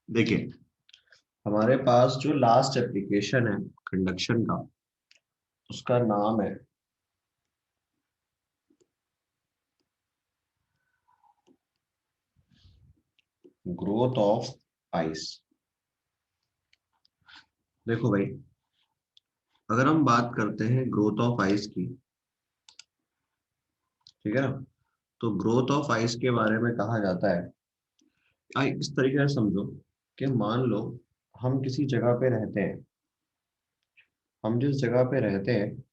देखिए, हमारे पास जो लास्ट एप्लीकेशन है कंडक्शन का, उसका नाम है ग्रोथ ऑफ आइस। देखो भाई, अगर हम बात करते हैं ग्रोथ ऑफ आइस की, ठीक है ना, तो ग्रोथ ऑफ आइस के बारे में कहा जाता है, इस तरीके से समझो कि मान लो हम किसी जगह पे रहते हैं। हम जिस जगह पे रहते हैं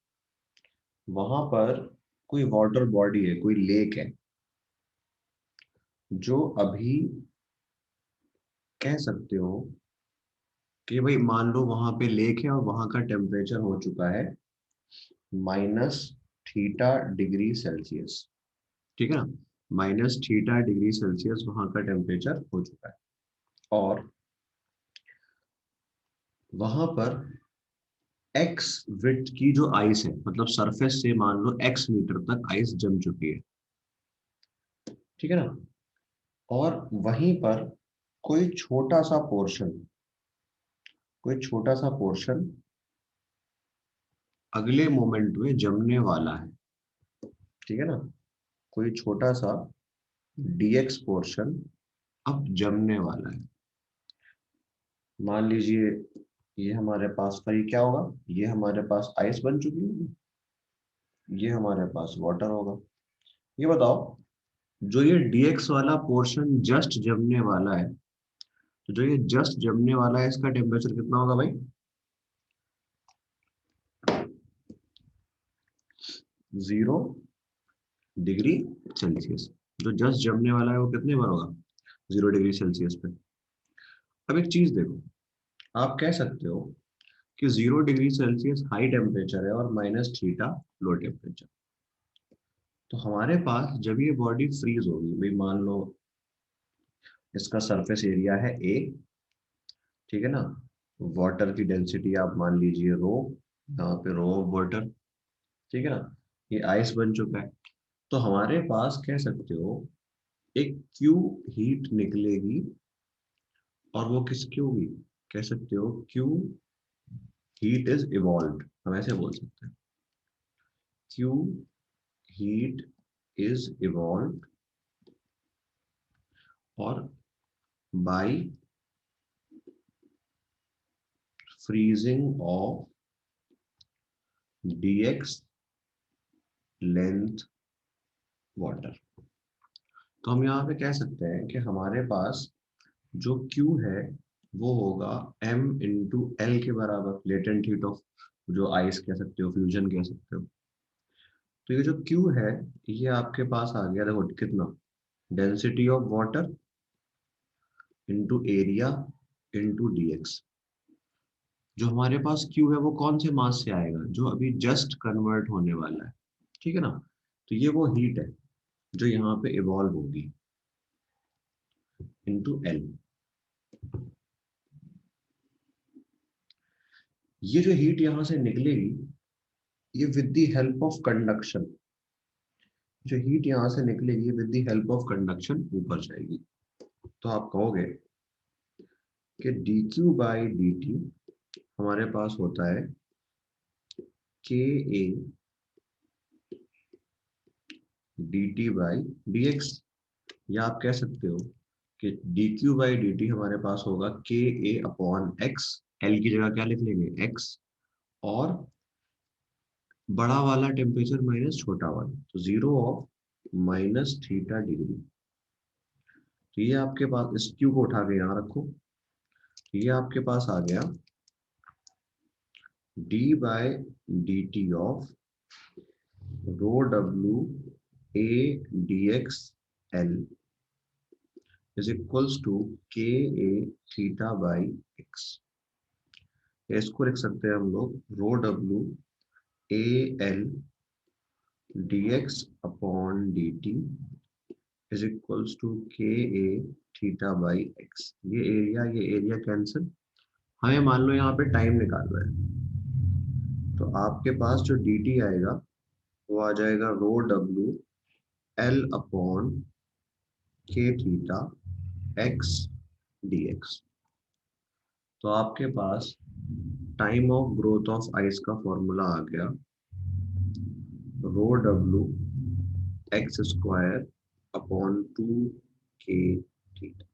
वहां पर कोई वाटर बॉडी है, कोई लेक है, जो अभी कह सकते हो कि भाई मान लो वहां पे लेक है और वहां का टेम्परेचर हो चुका है -θ°C। ठीक है ना, -θ°C वहां का टेम्परेचर हो चुका है। और वहां पर एक्स विड्थ की जो आइस है, मतलब सरफेस से मान लो एक्स मीटर तक आइस जम चुकी है। ठीक है ना, और वहीं पर कोई छोटा सा पोर्शन, कोई छोटा सा पोर्शन अगले मोमेंट में जमने वाला है। ठीक है ना, कोई छोटा सा dx पोर्शन अब जमने वाला है। मान लीजिए ये हमारे पास का, ये क्या होगा, ये हमारे पास आइस बन चुकी है, ये हमारे पास वाटर होगा। ये बताओ, जो ये dx वाला पोर्शन जस्ट जमने वाला है, तो जो ये जस्ट जमने वाला है इसका टेम्परेचर कितना होगा भाई? 0 डिग्री सेल्सियस। जो जस्ट जमने वाला है वो कितने बार होगा? 0 डिग्री सेल्सियस पे। अब एक चीज देखो, आप कह सकते हो कि 0 डिग्री सेल्सियस हाई टेम्परेचर है और -θ लो टेम्परेचर। तो हमारे पास जब ये बॉडी फ्रीज होगी, भाई मान लो इसका सरफेस एरिया है ए, ठीक है ना, वाटर की डेंसिटी आप मान लीजिए रो, यहाँ पे रो ऑफ वाटर, ठीक है ना, ये आइस बन चुका है। तो हमारे पास कह सकते हो एक क्यू हीट निकलेगी, और वो किसकी होगी? कह सकते हो क्यू हीट इज इवॉल्व्ड, हम ऐसे बोल सकते हैं, क्यू हीट इज इवॉल्व्ड और by freezing of dx length water. तो हम यहाँ पे कह सकते हैं कि हमारे पास जो Q है वो होगा m इंटू एल के बराबर, लेटेंट हीट ऑफ जो आइस कह सकते हो, फ्यूजन कह सकते हो। तो ये जो Q है, ये आपके पास आ गया, देखो कितना, density of water into area into dx। जो हमारे पास Q है वो कौन से मास से आएगा? जो अभी जस्ट कन्वर्ट होने वाला है। ठीक है ना, तो ये वो हीट है जो यहाँ पे इवॉल्व होगी, इंटू एल। ये जो हीट यहाँ से निकलेगी, ये with the help of conduction, जो हीट यहाँ से निकलेगी with the help of conduction ऊपर जाएगी। तो आप कहोगे कि dq/dt हमारे पास होता है ka dt/dx, या आप कह सकते हो कि dq/dt हमारे पास होगा ka/x। एल की जगह क्या लिख लेंगे? x। और बड़ा वाला टेम्परेचर माइनस छोटा वाला, तो 0 ऑफ -θ डिग्री। तो ये आपके पास, इस क्यू को उठा के यहाँ रखो, तो ये आपके पास आ गया d/dt of ρw a dx l is equals to ka/θ/x। इसको लिख सकते हैं हम लोग ρw a l dx upon dt is equals to ka/θ/x। ये एरिया कैंसिल। हमें मान लो यहाँ पे टाइम निकालना है, तो आपके पास जो dt आएगा वो आ जाएगा ρw l अपॉन k θ x dx। तो आपके पास time of growth of ice का फॉर्मूला आ गया, rho W x square upon 2k theta.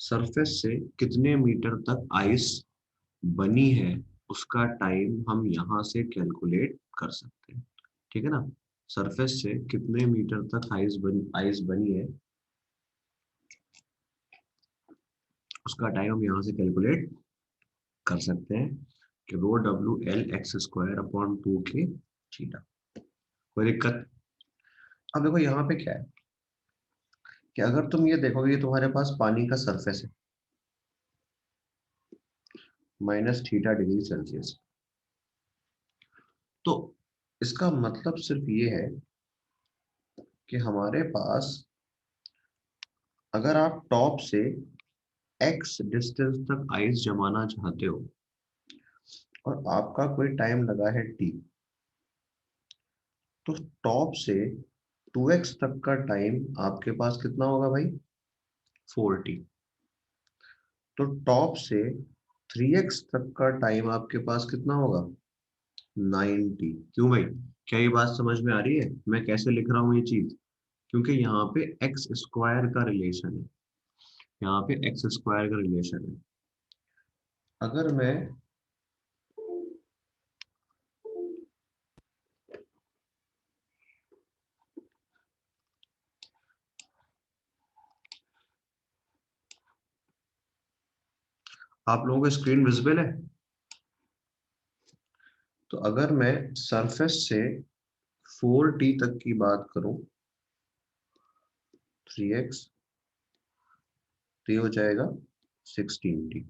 Surface से कितने मीटर तक आइस बनी है उसका टाइम हम यहां से कैलकुलेट कर सकते हैं, ठीक है ना। सरफेस से कितने मीटर तक आइस बनी है उसका टाइम हम यहां से कैलकुलेट कर सकते हैं कि rho W L x square upon 2k theta. कोई दिक्कत? अब देखो यहाँ पे क्या है कि अगर तुम ये देखोगे ये तुम्हारे पास पानी का सरफेस है -θ°C, तो इसका मतलब सिर्फ ये है कि हमारे पास अगर आप टॉप से x डिस्टेंस तक आइस जमाना चाहते हो और आपका कोई टाइम लगा है t, तो टॉप से 2x तक का टाइम आपके पास कितना होगा भाई? 4t। तो टॉप से 3x तक का टाइम आपके पास कितना होगा? 90। क्यों भाई, क्या ये बात समझ में आ रही है मैं कैसे लिख रहा हूँ ये चीज? क्योंकि यहाँ पे एक्स स्क्वायर का रिलेशन है, यहाँ पे एक्स स्क्वायर का रिलेशन है। अगर मैं आप लोगों को स्क्रीन विजिबल है? तो अगर मैं सरफेस से 4t तक की बात करूं, 3x, तो ये हो जाएगा 16t।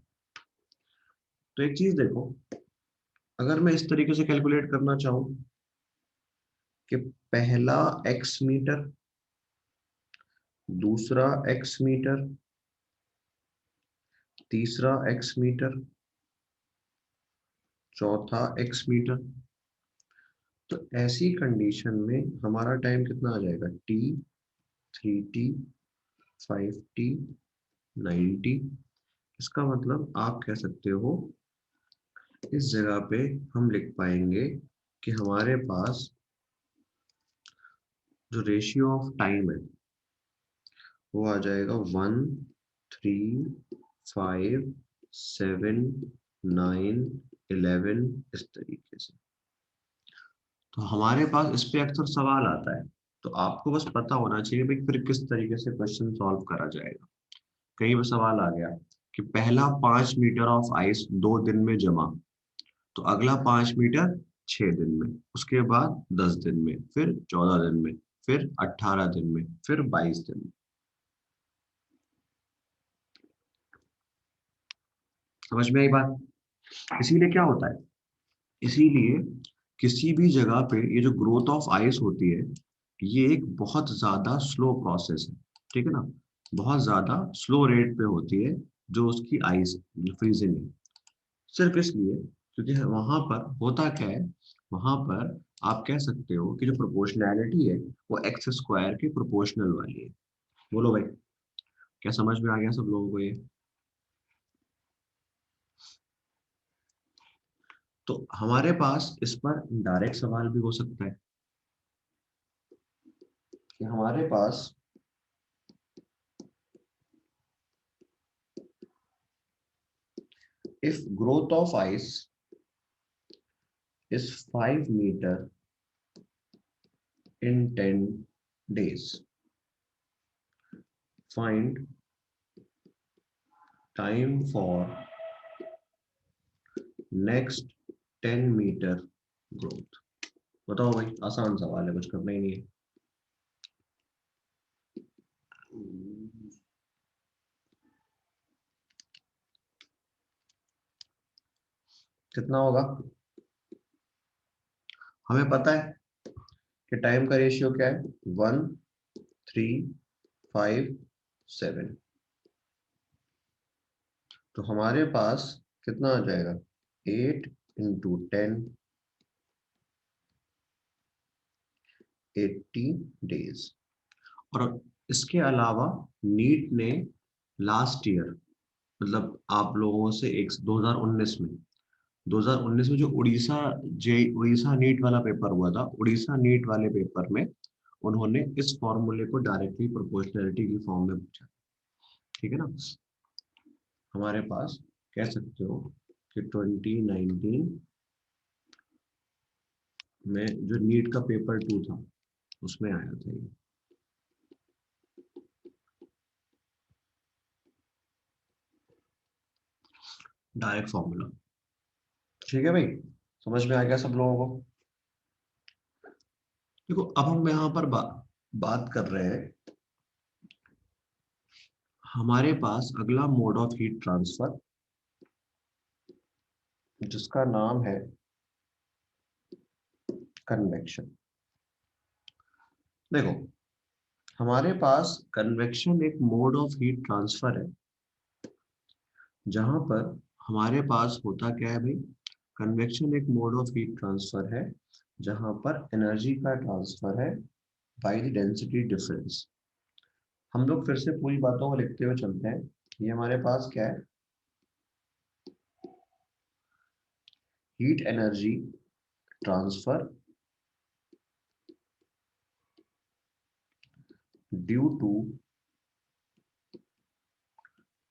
तो एक चीज देखो, अगर मैं इस तरीके से कैलकुलेट करना चाहूं कि पहला x मीटर, दूसरा x मीटर, तीसरा x मीटर, चौथा x मीटर, तो ऐसी कंडीशन में हमारा टाइम कितना आ जाएगा? t, 3t, 5t, 9t। इसका मतलब आप कह सकते हो इस जगह पे हम लिख पाएंगे कि हमारे पास जो रेशियो ऑफ टाइम है वो आ जाएगा 1, 3, 5, 7, 9, 11, इस तरीके से। तो हमारे पास इस पे अक्सर सवाल आता है, तो आपको बस पता होना चाहिए भाई फिर किस तरीके से क्वेश्चन सॉल्व करा जाएगा। कहीं पर सवाल आ गया कि पहला 5 मीटर ऑफ आइस 2 दिन में जमा, तो अगला 5 मीटर 6 दिन में, उसके बाद 10 दिन में, फिर 14 दिन में, फिर 18 दिन में, फिर 22 दिन में। समझ में आई बात? इसीलिए क्या होता है, इसीलिए किसी भी जगह पे ये जो ग्रोथ ऑफ आइस होती है ये एक बहुत ज्यादा स्लो प्रोसेस है, ठीक है ना। बहुत ज्यादा स्लो रेट पे होती है जो उसकी आइस फ्रीजिंग है, सिर्फ इसलिए क्योंकि वहां पर होता क्या है, वहां पर आप कह सकते हो कि जो प्रोपोर्शनैलिटी है वो एक्स स्क्वायर के प्रोपोर्शनल वाली है। बोलो भाई, क्या समझ में आ गया सब लोगों को ये? तो हमारे पास इस पर डायरेक्ट सवाल भी हो सकता है कि हमारे पास if growth of ice is 5 meter in 10 days, find time for next 10 meter growth। बताओ भाई, आसान सवाल है, कुछ करना ही नहीं है। कितना होगा? हमें पता है कि टाइम का रेशियो क्या है, 1, 3, 5, 7। तो हमारे पास कितना आ जाएगा? 8 इंटू 10, 80 डेज। और इसके अलावा नीट ने लास्ट ईयर मतलब आप लोगों से 2019 में जो उड़ीसा नीट वाला पेपर हुआ था, उड़ीसा नीट वाले पेपर में उन्होंने इस फॉर्मूले को डायरेक्टली प्रोपोर्शनैलिटी की फॉर्म में पूछा। ठीक है ना। हमारे पास कह सकते हो कि 2019 में जो नीट का पेपर 2 था उसमें आया था ये। Direct formula. ठीक है भाई, समझ में आ गया सब लोगों को। देखो अब हम यहाँ पर बात कर रहे हैं, हमारे पास अगला मोड ऑफ हीट ट्रांसफर जिसका नाम है कन्वेक्शन। देखो हमारे पास कन्वेक्शन एक मोड ऑफ हीट ट्रांसफर है, जहां पर हमारे पास होता क्या है भाई, कन्वेक्शन एक मोड ऑफ हीट ट्रांसफर है जहां पर एनर्जी का ट्रांसफर है बाय द डेंसिटी डिफरेंस। हम लोग फिर से पूरी बातों को लिखते हुए चलते हैं। ये हमारे पास क्या है, heat energy transfer due to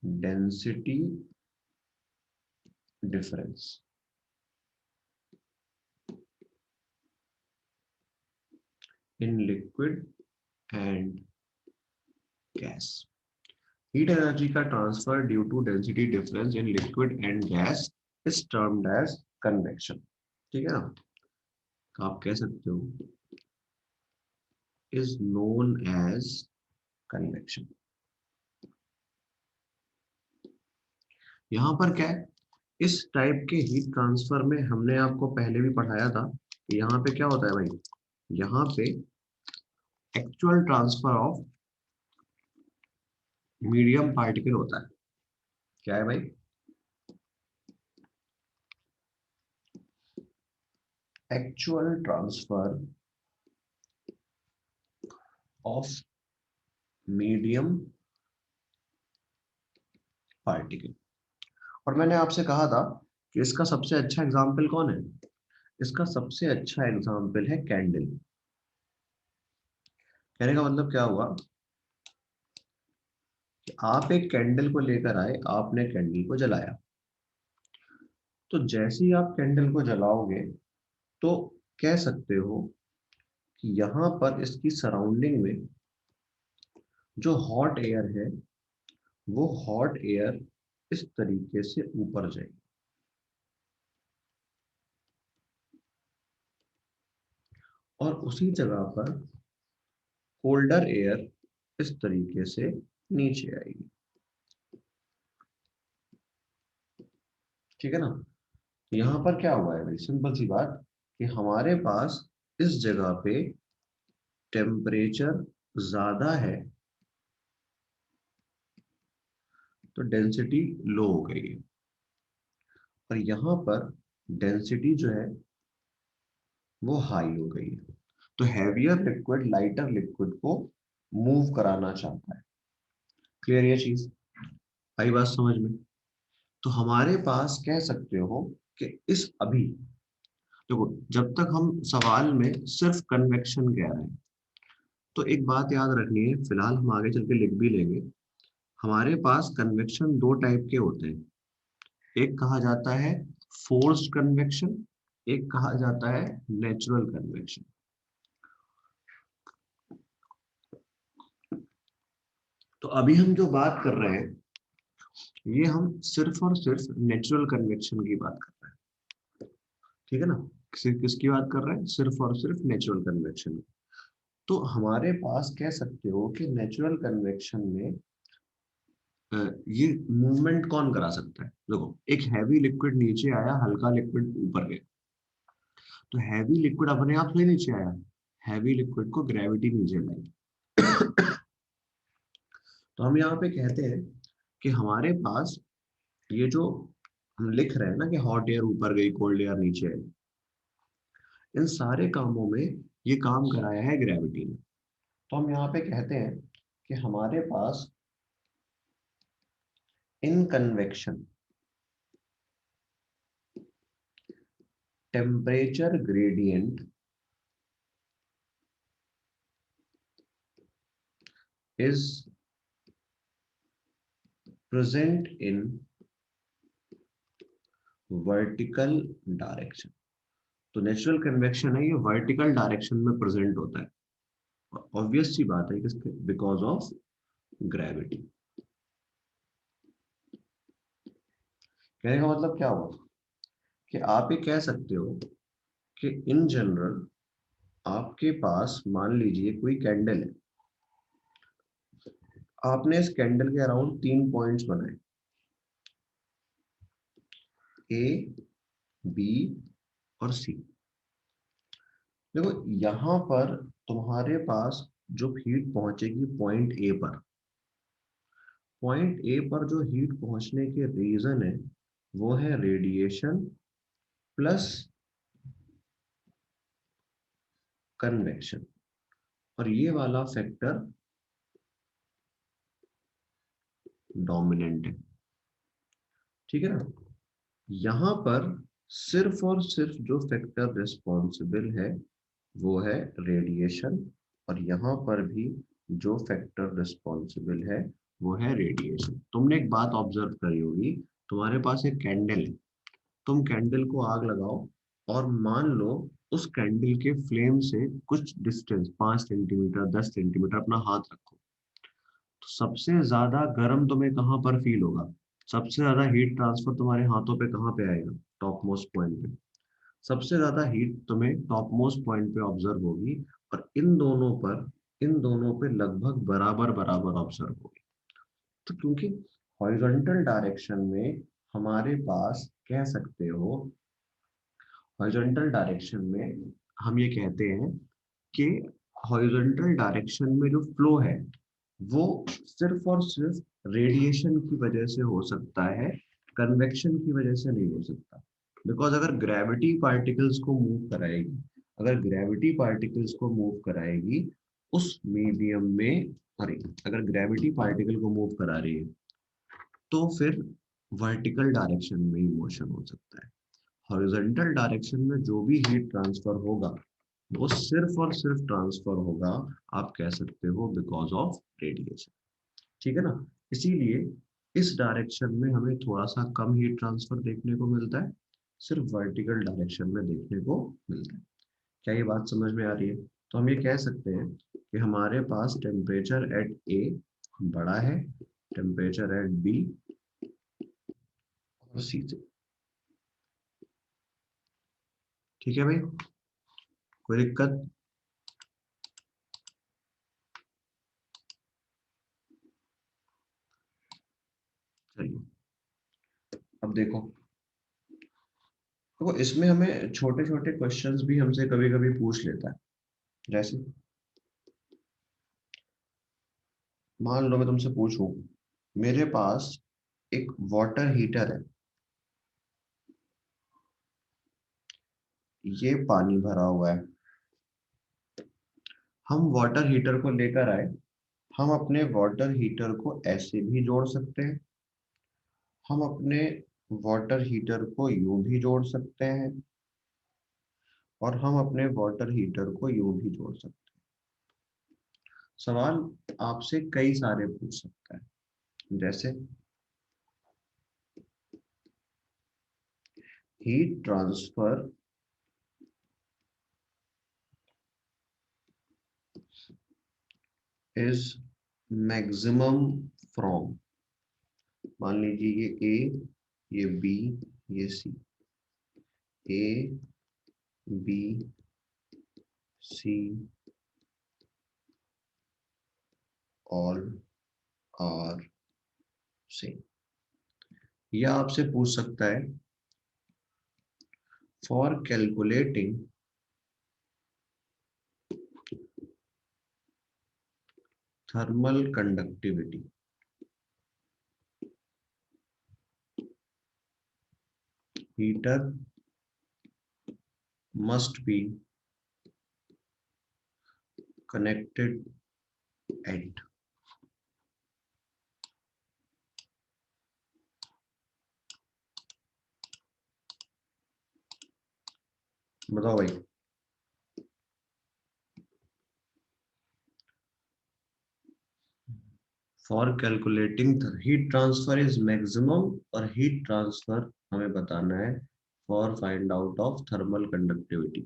density difference in liquid and gas. Heat energy का transfer due to density difference in liquid and gas is termed as convection. ठीक है ना। तो आप कह सकते हो इज नोन एज कन्वेक्शन। यहां पर क्या है, इस टाइप के हीट ट्रांसफर में हमने आपको पहले भी पढ़ाया था कि यहाँ पे क्या होता है भाई, यहाँ पे actual transfer of medium particle होता है। क्या है भाई, actual transfer of medium particle. और मैंने आपसे कहा था कि इसका सबसे अच्छा एग्जाम्पल कौन है, इसका सबसे अच्छा एग्जाम्पल है कैंडल। कहने का मतलब क्या हुआ कि आप एक कैंडल को लेकर आए, आपने कैंडल को जलाया, तो जैसे ही आप कैंडल को जलाओगे तो कह सकते हो कि यहाँ पर इसकी सराउंडिंग में जो हॉट एयर है वो हॉट एयर इस तरीके से ऊपर जाएगी और उसी जगह पर कोल्डर एयर इस तरीके से नीचे आएगी। ठीक है ना। यहाँ पर क्या हुआ है भाई, सिंपल सी बात कि हमारे पास इस जगह पे टेम्परेचर ज्यादा है तो डेंसिटी लो हो गई है, और यहाँ पर डेंसिटी जो है वो हाई हो गई है। तो हैवियर लिक्विड लाइटर लिक्विड को मूव कराना चाहता है। क्लियर ये चीज, आई बात समझ में। तो हमारे पास कह सकते हो कि इस अभी देखो, जब तक हम सवाल में सिर्फ कन्वेक्शन कह रहे हैं तो एक बात याद रखनी है, फिलहाल हम आगे चल के लिख भी लेंगे। हमारे पास कन्वेक्शन दो टाइप के होते हैं, एक कहा जाता है फोर्स्ड कन्वेक्शन, एक कहा जाता है नेचुरल कन्वेक्शन। तो अभी हम जो बात कर रहे हैं ये हम सिर्फ और सिर्फ नेचुरल कन्वेक्शन की बात कर रहे हैं। ठीक है ना। किसकी बात कर रहे हैं, सिर्फ और सिर्फ नेचुरल कन्वेक्शन। तो हमारे पास कह सकते हो कि नेचुरल कन्वेक्शन में ये मूवमेंट कौन करा सकता है। देखो एक हैवी लिक्विड नीचे आया, हल्का लिक्विड ऊपर गया, तो हैवी लिक्विड अपने आप से नीचे आया, हैवी लिक्विड को ग्रेविटी नीचे लाई। तो हम यहाँ पे कहते हैं कि हमारे पास ये जो हम लिख रहे हैं ना कि हॉट एयर ऊपर गई कोल्ड एयर नीचे आई, इन सारे कामों में ये काम कराया है ग्रेविटी ने। तो हम यहाँ पे कहते हैं कि हमारे पास in convection, temperature gradient is present in vertical direction. तो नेचुरल कन्वेक्शन है, ये वर्टिकल डायरेक्शन में प्रेजेंट होता है। ऑब्वियस सी बात है किसके, बिकॉज ऑफ ग्रेविटी। कहने का मतलब क्या हुआ कि आप ये कह सकते हो कि इन जनरल आपके पास मान लीजिए कोई कैंडल है, आपने इस कैंडल के अराउंड 3 पॉइंट्स बनाए, ए, बी और सी। देखो यहां पर तुम्हारे पास जो हीट पहुंचेगी पॉइंट ए पर, पॉइंट ए पर जो हीट पहुंचने के रीजन है वो है रेडिएशन प्लस कन्वेक्शन, और ये वाला फैक्टर डोमिनेंट है। ठीक है ना। यहां पर सिर्फ और सिर्फ जो फैक्टर रिस्पॉन्सिबल है वो है रेडिएशन, और यहाँ पर भी जो फैक्टर रिस्पॉन्सिबल है वो है रेडिएशन। तुमने एक बात ऑब्जर्व करी होगी, तुम्हारे पास एक कैंडल है, तुम कैंडल को आग लगाओ और मान लो उस कैंडल के फ्लेम से कुछ डिस्टेंस 5 सेंटीमीटर 10 सेंटीमीटर अपना हाथ रखो, तो सबसे ज्यादा गर्म तुम्हें कहाँ पर फील होगा, सबसे ज्यादा हीट ट्रांसफर तुम्हारे हाथों पे कहाँ पे आएगा, टॉप मोस्ट पॉइंट पे। सबसे ज्यादा हीट तुम्हें टॉप मोस्ट पॉइंट पे ऑब्जर्व होगी, और इन दोनों पे लगभग बराबर बराबर ऑब्जर्व होगी। तो क्योंकि हॉरिजॉन्टल डायरेक्शन में हमारे पास कह सकते हो, हॉरिजॉन्टल डायरेक्शन में हम ये कहते हैं कि हॉरिजॉन्टल डायरेक्शन में जो फ्लो है वो सिर्फ और सिर्फ रेडिएशन की वजह से हो सकता है, कन्वेक्शन की वजह से नहीं हो सकता। बिकॉज अगर ग्रेविटी पार्टिकल्स को मूव कराएगी, अगर ग्रेविटी पार्टिकल्स को मूव कराएगी उस मीडियम में, अरे अगर ग्रेविटी पार्टिकल को मूव करा रही है तो फिर वर्टिकल डायरेक्शन में ही मोशन हो सकता है। हॉरिजॉन्टल डायरेक्शन में जो भी हीट ट्रांसफर होगा वो सिर्फ और सिर्फ ट्रांसफर होगा, आप कह सकते हो बिकॉज ऑफ रेडिएशन। ठीक है ना। इसीलिए इस डायरेक्शन में हमें थोड़ा सा कम हीट ट्रांसफर देखने को मिलता है, सिर्फ वर्टिकल डायरेक्शन में देखने को मिलता है। क्या ये बात समझ में आ रही है। तो हम ये कह सकते हैं कि हमारे पास टेम्परेचर एट ए बड़ा है टेम्परेचर एट बी और सी से। ठीक है भाई, कोई दिक्कत। चलिए अब देखो, तो इसमें हमें छोटे छोटे क्वेश्चंस भी हमसे कभी कभी पूछ लेता है। जैसे मान लो मैं तुमसे पूछूं, मेरे पास एक वाटर हीटर है, ये पानी भरा हुआ है, हम वाटर हीटर को लेकर आए, हम अपने वाटर हीटर को ऐसे भी जोड़ सकते हैं, हम अपने वाटर हीटर को यूं भी जोड़ सकते हैं, और हम अपने वाटर हीटर को यूं भी जोड़ सकते हैं। सवाल आपसे कई सारे पूछ सकता है, जैसे heat transfer is maximum from, मान लीजिए ये ए, ये बी, ये C, A B C all are same. यह आपसे पूछ सकता है for calculating thermal conductivity, heater must be connected at बताओ भाई। For calculating heat transfer is maximum, और हीट ट्रांसफर हमें बताना है for find out of thermal conductivity.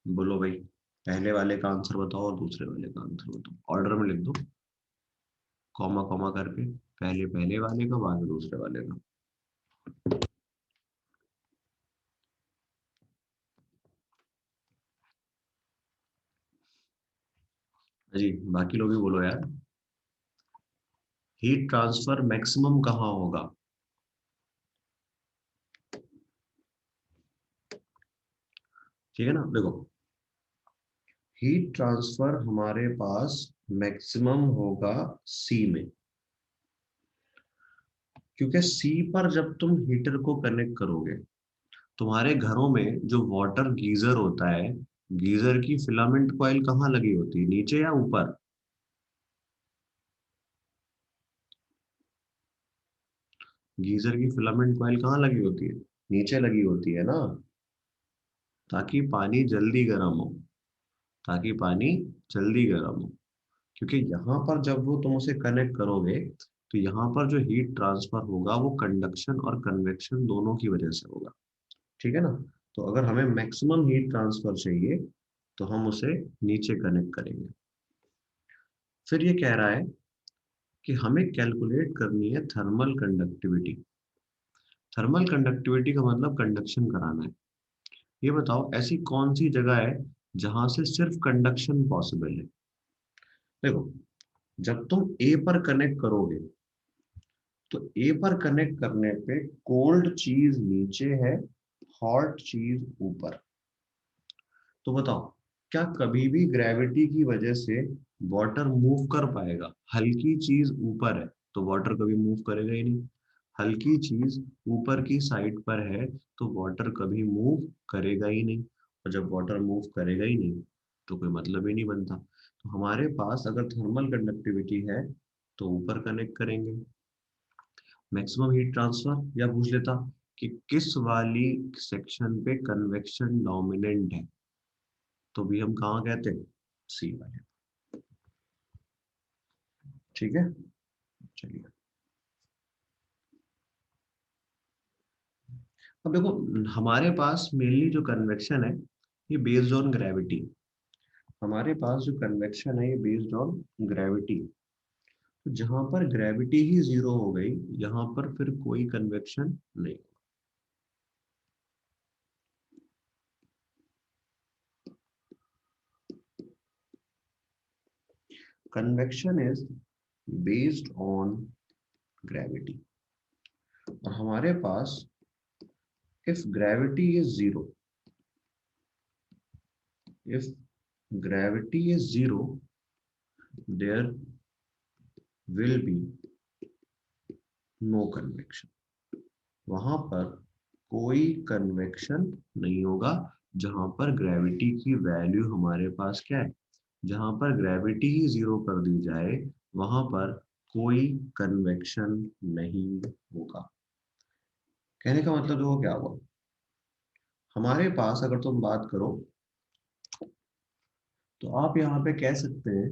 बोलो भाई, पहले वाले का आंसर बताओ और दूसरे वाले का आंसर बताओ, ऑर्डर में लिख दो, कॉमा कॉमा करके, पहले पहले वाले का, बाद में दूसरे वाले का। जी बाकी लोग भी बोलो यार। हीट ट्रांसफर मैक्सिमम कहाँ होगा? ठीक है ना, देखो, हीट ट्रांसफर हमारे पास मैक्सिमम होगा सी में, क्योंकि सी पर जब तुम हीटर को कनेक्ट करोगे, तुम्हारे घरों में जो वाटर गीजर होता है, गीजर की फिलामेंट कॉइल कहाँ लगी होती है, नीचे या ऊपर? गीजर की फिलामेंट कॉइल कहाँ लगी होती है? नीचे लगी होती है ना, ताकि पानी जल्दी गर्म हो, ताकि पानी जल्दी गर्म हो। क्योंकि यहाँ पर जब वो तुम उसे कनेक्ट करोगे, तो यहाँ पर जो हीट ट्रांसफर होगा वो कंडक्शन और कन्वेक्शन दोनों की वजह से होगा। ठीक है ना। तो अगर हमें मैक्सिमम हीट ट्रांसफर चाहिए, तो हम उसे नीचे कनेक्ट करेंगे। फिर ये कह रहा है कि हमें कैलकुलेट करनी है थर्मल कंडक्टिविटी। थर्मल कंडक्टिविटी का मतलब कंडक्शन कराना है। ये बताओ, ऐसी कौन सी जगह है जहां से सिर्फ कंडक्शन पॉसिबल है? देखो, जब तुम ए पर कनेक्ट करोगे, तो ए पर कनेक्ट करने पे कोल्ड चीज नीचे है, हॉट चीज ऊपर। तो बताओ, क्या कभी भी ग्रेविटी की वजह से वाटर मूव कर पाएगा? हल्की चीज ऊपर है तो वाटर कभी मूव करेगा ही नहीं। हल्की चीज ऊपर की साइड पर है तो वाटर कभी मूव करेगा ही नहीं। और जब वाटर मूव करेगा ही नहीं, तो कोई मतलब ही नहीं बनता। तो हमारे पास अगर थर्मल कंडक्टिविटी है, तो ऊपर कनेक्ट करेंगे। मैक्सिमम हीट ट्रांसफर, या पूछ लेता कि किस वाली सेक्शन पे कन्वेक्शन डोमिनेंट है, तो भी हम कहाँ कहते हैं? सी वाले। ठीक है, चलिए। अब देखो, हमारे पास मेनली जो कन्वेक्शन है, ये बेस्ड ऑन ग्रेविटी। हमारे पास जो कन्वेक्शन है ये बेस्ड ऑन ग्रेविटी। तो जहां पर ग्रेविटी ही जीरो हो गई, यहाँ पर फिर कोई कन्वेक्शन नहीं। Convection is based on gravity. और हमारे पास, if gravity is zero, if gravity is zero, there will be no convection। वहां पर कोई कन्वेक्शन नहीं होगा। जहां पर ग्रेविटी की वैल्यू हमारे पास क्या है, जहां पर ग्रेविटी ही जीरो कर दी जाए, वहां पर कोई कन्वेक्शन नहीं होगा। कहने का मतलब देखो क्या हुआ, हमारे पास अगर तुम बात करो, तो आप यहाँ पे कह सकते हैं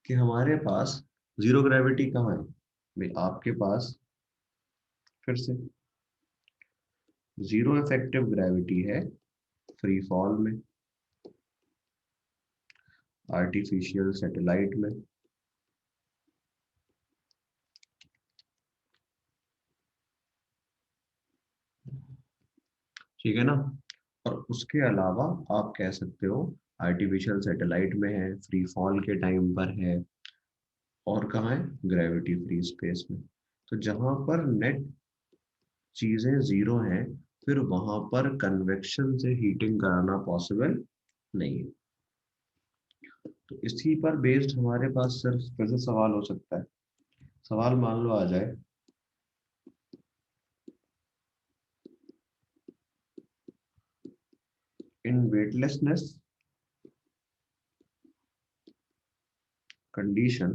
कि हमारे पास जीरो ग्रेविटी कहाँ है। भाई आपके पास फिर से जीरो इफेक्टिव ग्रेविटी है फ्री फॉल में, आर्टिफिशियल सैटेलाइट में। ठीक है ना। और उसके अलावा आप कह सकते हो आर्टिफिशियल सैटेलाइट में है, फ्री फॉल के टाइम पर है, और कहाँ है, ग्रेविटी फ्री स्पेस में। तो जहां पर नेट चीजें जीरो हैं, फिर वहां पर कन्वेक्शन से हीटिंग कराना पॉसिबल नहीं है। तो इसी पर बेस्ड हमारे पास सिर्फ फिर से सवाल हो सकता है। सवाल मान लो आ जाए, in weightlessness condition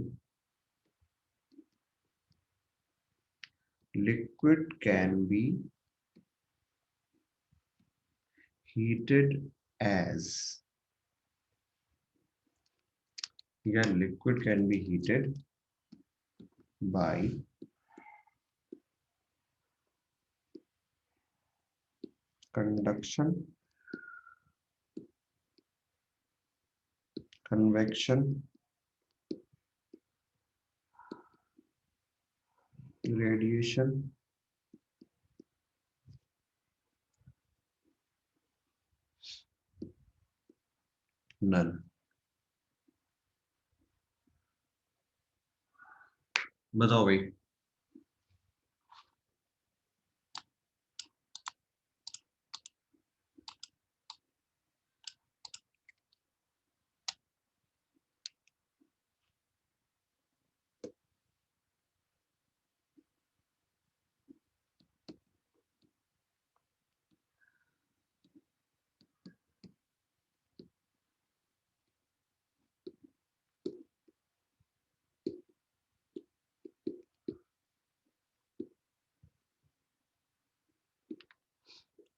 liquid can be heated as, या liquid can be heated by conduction, convection, radiation, none। बताओ भाई।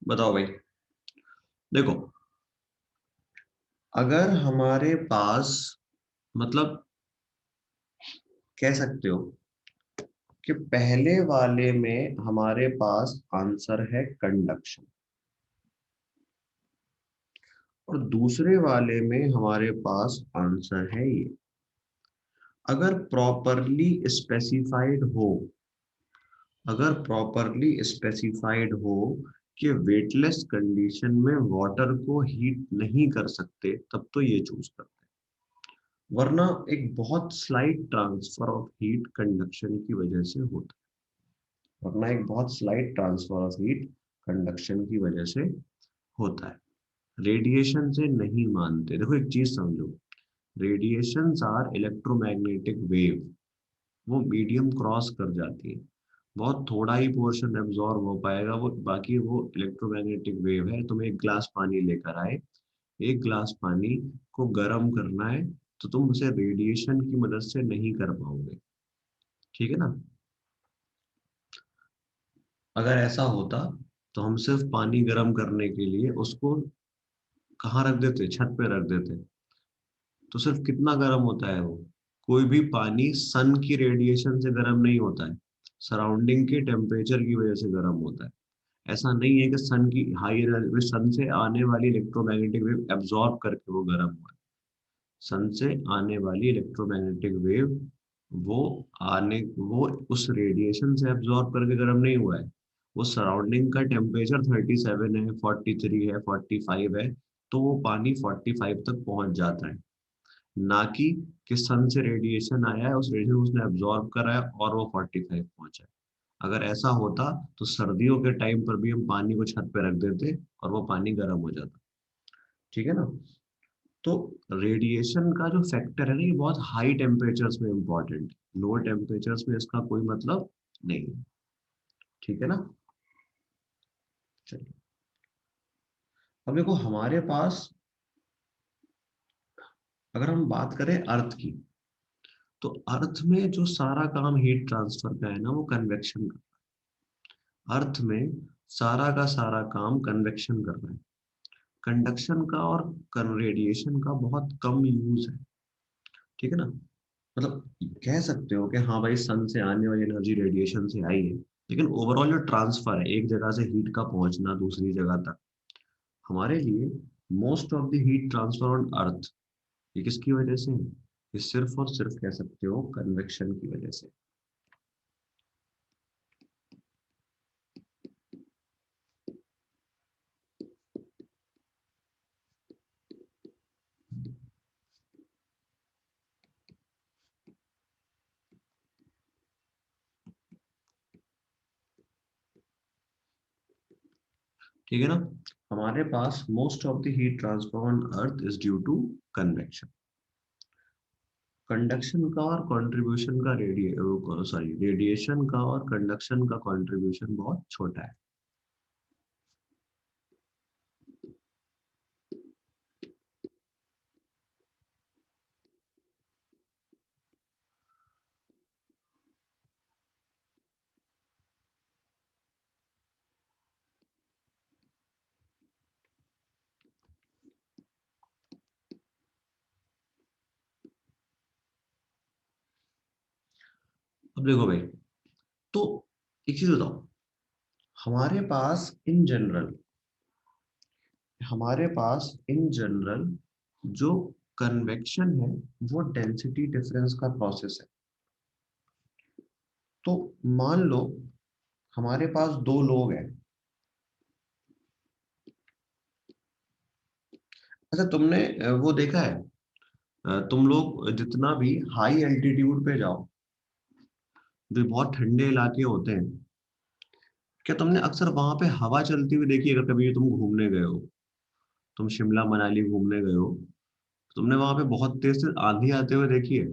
बताओ भाई। देखो, अगर हमारे पास, मतलब कह सकते हो कि पहले वाले में हमारे पास आंसर है कंडक्शन, और दूसरे वाले में हमारे पास आंसर है ये। अगर प्रॉपरली स्पेसिफाइड हो, अगर प्रॉपरली स्पेसिफाइड हो कि वेटलेस कंडीशन में वाटर को हीट नहीं कर सकते, तब तो ये चूज करते हैं। वरना एक बहुत slight transfer of heat conduction की वजह से होता है, वरना एक बहुत slight transfer of heat conduction की वजह से होता है। रेडिएशन से नहीं मानते। देखो एक चीज समझो, रेडिएशंस आर इलेक्ट्रोमैग्नेटिक वेव, वो मीडियम क्रॉस कर जाती है, बहुत थोड़ा ही पोर्शन एब्जॉर्ब हो पाएगा, वो बाकी वो इलेक्ट्रोमैग्नेटिक वेव है। तुम एक ग्लास पानी लेकर आए, एक ग्लास पानी को गर्म करना है, तो तुम उसे रेडिएशन की मदद से नहीं कर पाओगे, ठीक है ना। अगर ऐसा होता तो हम सिर्फ पानी गर्म करने के लिए उसको कहाँ रख देते, छत पे रख देते, तो सिर्फ कितना गर्म होता है वो। कोई भी पानी सन की रेडिएशन से गर्म नहीं होता है, सराउंडिंग के टेम्परेचर की वजह से गर्म होता है। ऐसा नहीं है कि सन की हाई, सन से आने वाली इलेक्ट्रोमैग्नेटिक वेव एब्जॉर्ब करके वो गर्म हुआ है। सन से आने वाली इलेक्ट्रोमैग्नेटिक वेव, वो वो उस रेडिएशन से एब्जॉर्ब करके गर्म नहीं हुआ है। वो सराउंडिंग का टेम्परेचर 37 है, 43 है, 45 है, तो वो पानी 45 तक पहुंच जाता है। ना कि सन से रेडिएशन आया है, उस रेडिएशन उसने एब्जॉर्ब करा है और वो 45 पहुंचा है। अगर ऐसा होता तो सर्दियों के टाइम पर भी हम पानी को छत पे रख देते और वो पानी गर्म हो जाता, ठीक है ना। तो रेडिएशन का जो फैक्टर है ना, ये बहुत हाई टेम्परेचर्स में इंपॉर्टेंट, लो टेम्परेचर्स में इसका कोई मतलब नहीं है, ठीक है ना। चलिए, अब देखो हमारे पास, अगर हम बात करें अर्थ की, तो अर्थ में जो सारा काम हीट ट्रांसफर का है ना, वो कन्वेक्शन का। अर्थ में सारा का सारा काम कन्वेक्शन कर रहा है। कंडक्शन का और रेडिएशन का बहुत कम यूज है, ठीक है ना। मतलब कह सकते हो कि हाँ भाई, सन से आने वाली एनर्जी रेडिएशन से आई है, लेकिन ओवरऑल जो ट्रांसफर है एक जगह से हीट का पहुंचना दूसरी जगह तक, हमारे लिए most of the heat transfer on अर्थ, ये किसकी वजह से है? ये सिर्फ और सिर्फ कह सकते हो कन्वेक्शन की वजह से। ठीक है ना। हमारे पास most of the heat transfer on earth is due to convection. Conduction का और कंट्रीब्यूशन का रेडिएशन का और कंडक्शन का कंट्रीब्यूशन बहुत छोटा है। अब देखो भाई, तो एक चीज बताओ, हमारे पास इन जनरल जो कन्वेक्शन है वो डेंसिटी डिफरेंस का प्रोसेस है। तो मान लो हमारे पास दो लोग हैं। अच्छा, तुमने वो देखा है, तुम लोग जितना भी हाई एल्टीट्यूड पे जाओ, जो बहुत ठंडे इलाके होते हैं, क्या तुमने अक्सर वहां पे हवा चलती हुई देखी है? अगर कभी तुम घूमने गए हो, तुम शिमला मनाली घूमने गए हो, तुमने वहां पे बहुत तेज से आंधी आते हुए देखी है,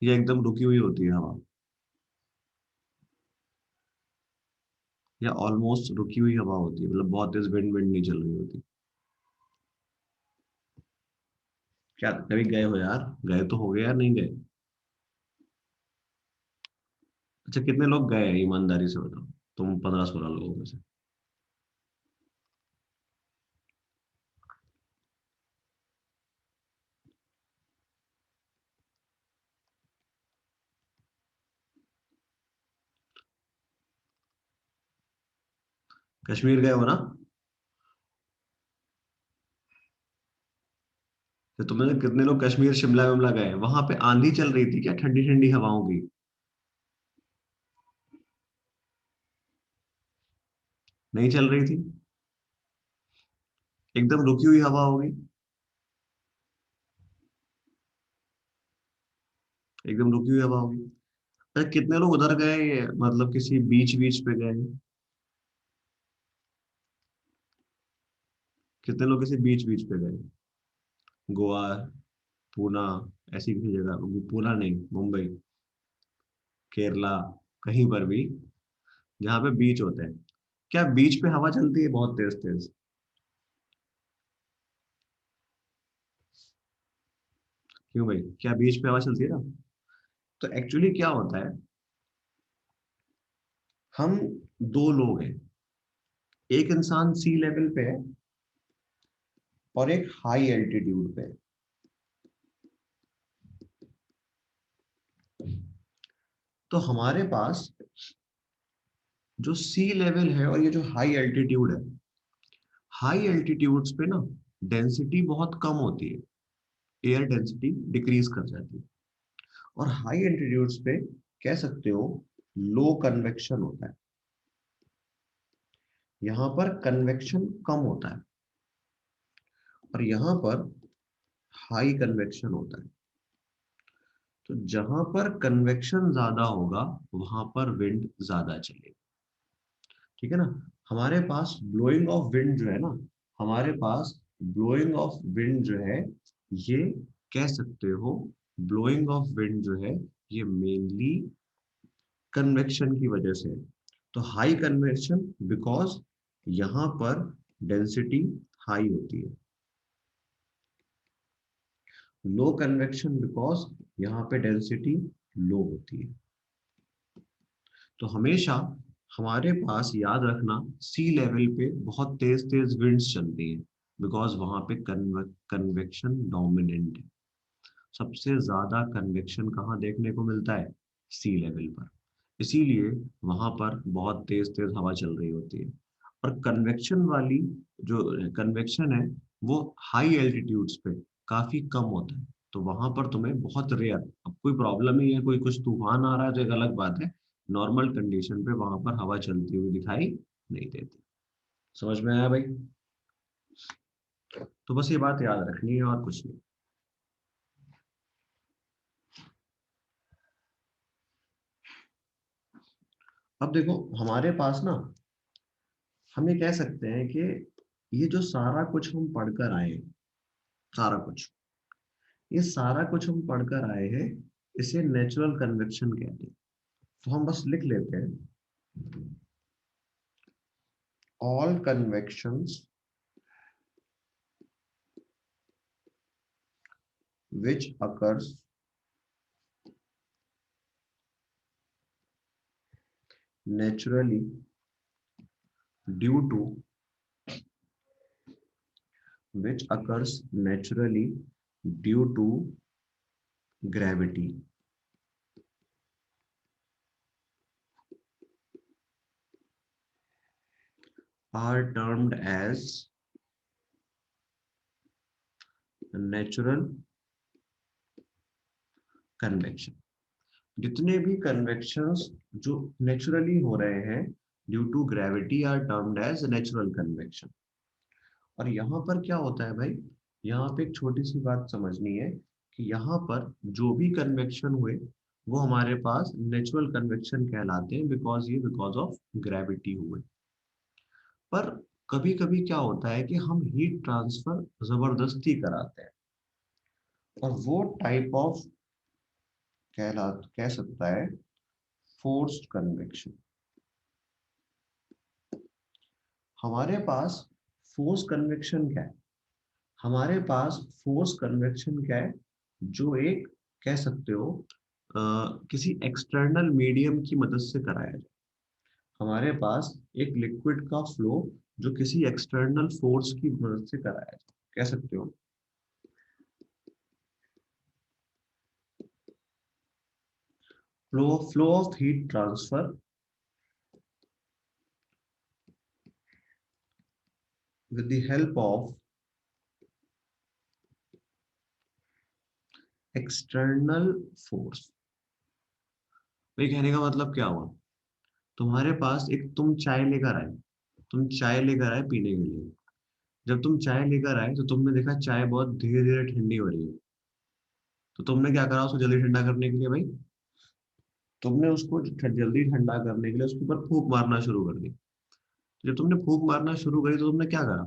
या एकदम रुकी हुई होती है हवा, या ऑलमोस्ट रुकी हुई हवा होती है, मतलब बहुत तेज विंड विंड नहीं चल रही होती? क्या कभी गए हो यार? गए तो हो गए यार, नहीं गए? अच्छा, कितने लोग गए हैं ईमानदारी से बताओ, तुम 15-16 लोगों में से? कश्मीर गए हो ना? तो तुमने कितने लोग कश्मीर शिमला विमला गए? वहां पे आंधी चल रही थी क्या, ठंडी ठंडी हवाओं की? नहीं चल रही थी? एकदम रुकी हुई हवा होगी? एकदम रुकी हुई हवा होगी। अरे कितने लोग उधर गए, मतलब किसी बीच बीच पे गए? कितने लोग किसी बीच बीच पे गए? गोवा, पूना, ऐसी किसी जगह, पूना नहीं, मुंबई, केरला, कहीं पर भी जहाँ पे बीच होते हैं, क्या बीच पे हवा चलती है बहुत तेज तेज? क्यों भाई, क्या बीच पे हवा चलती है ना? तो एक्चुअली क्या होता है, हम दो लोग हैं, एक इंसान सी लेवल पे है और एक हाई एल्टीट्यूड पे है। तो हमारे पास जो सी लेवल है और ये जो हाई एल्टीट्यूड है, हाई एल्टीट्यूड्स पे ना डेंसिटी बहुत कम होती है, एयर डेंसिटी डिक्रीज कर जाती है। और हाई एल्टीट्यूड्स पे कह सकते हो लो कन्वेक्शन होता है, यहाँ पर कन्वेक्शन कम होता है, और यहाँ पर हाई कन्वेक्शन होता है। तो जहां पर कन्वेक्शन ज्यादा होगा वहां पर विंड ज्यादा चलेगी। ठीक है ना? हमारे पास ब्लोइंग ऑफ विंड जो है ना, हमारे पास ब्लोइंग ऑफ विंड जो है, ये कह सकते हो ब्लोइंग ऑफ विंड जो है ये मेनली कन्वेक्शन की वजह से है। तो हाई कन्वेक्शन बिकॉज यहाँ पर डेंसिटी हाई होती है, लो कन्वेक्शन बिकॉज यहाँ पे डेंसिटी लो होती है। तो हमेशा हमारे पास याद रखना, सी लेवल पे बहुत तेज तेज विंड्स चलती हैं, बिकॉज वहां पे कन्वेक्शन डोमिनेंट है। सबसे ज्यादा कन्वेक्शन कहाँ देखने को मिलता है? सी लेवल पर। इसीलिए वहां पर बहुत तेज तेज हवा चल रही होती है। और कन्वेक्शन वाली जो कन्वेक्शन है वो हाई एल्टीट्यूड्स पे काफी कम होता है। तो वहां पर तुम्हें बहुत रेयर, अब कोई प्रॉब्लम ही है, कोई कुछ तूफान आ रहा है तो एक अलग बात है, नॉर्मल कंडीशन पे वहां पर हवा चलती हुई दिखाई नहीं देती। समझ में आया भाई? तो बस ये बात याद रखनी है और कुछ नहीं। अब देखो हमारे पास ना, हम ये कह सकते हैं कि ये जो सारा कुछ हम पढ़कर आए हैं, सारा कुछ, ये सारा कुछ हम पढ़कर आए हैं, इसे नेचुरल कन्वेक्शन कहते हैं। तो हम बस लिख लेते हैं, all कन्वेक्शंस which occurs naturally due to which occurs naturally due to gravity are termed as natural convection. जितने भी कन्वेक्शंस जो नेचुरली हो रहे हैं due to gravity are termed as natural convection. और यहाँ पर क्या होता है भाई, यहाँ पे एक छोटी सी बात समझनी है कि यहाँ पर जो भी कन्वेक्शन हुए वो हमारे पास नेचुरल कन्वेक्शन कहलाते हैं, बिकॉज ऑफ ग्रेविटी हुए। पर कभी कभी क्या होता है कि हम हीट ट्रांसफर जबरदस्ती कराते हैं, और वो टाइप ऑफ कह सकता है फोर्स्ड कन्वेक्शन। हमारे पास फोर्स कन्वेक्शन क्या है, हमारे पास फोर्स कन्वेक्शन क्या है, जो एक कह सकते हो किसी एक्सटर्नल मीडियम की मदद से कराया जाए। हमारे पास एक लिक्विड का फ्लो जो किसी एक्सटर्नल फोर्स की मदद से कराया जाए, कह सकते हो flow of heat transfer with the help of external force। भाई कहने का मतलब क्या हुआ, तुम्हारे पास एक तुम चाय लेकर आए, तुम चाय लेकर आए पीने के लिए। जब तुम चाय लेकर आए तो तुमने देखा चाय बहुत धीरे धीरे ठंडी हो रही है, तो तुमने क्या करा उसको जल्दी ठंडा करने के लिए भाई, तुमने उसको जल्दी ठंडा करने के लिए उसके ऊपर फूंक मारना शुरू कर दी। जब तुमने फूंक मारना शुरू करी तो तुमने क्या करा,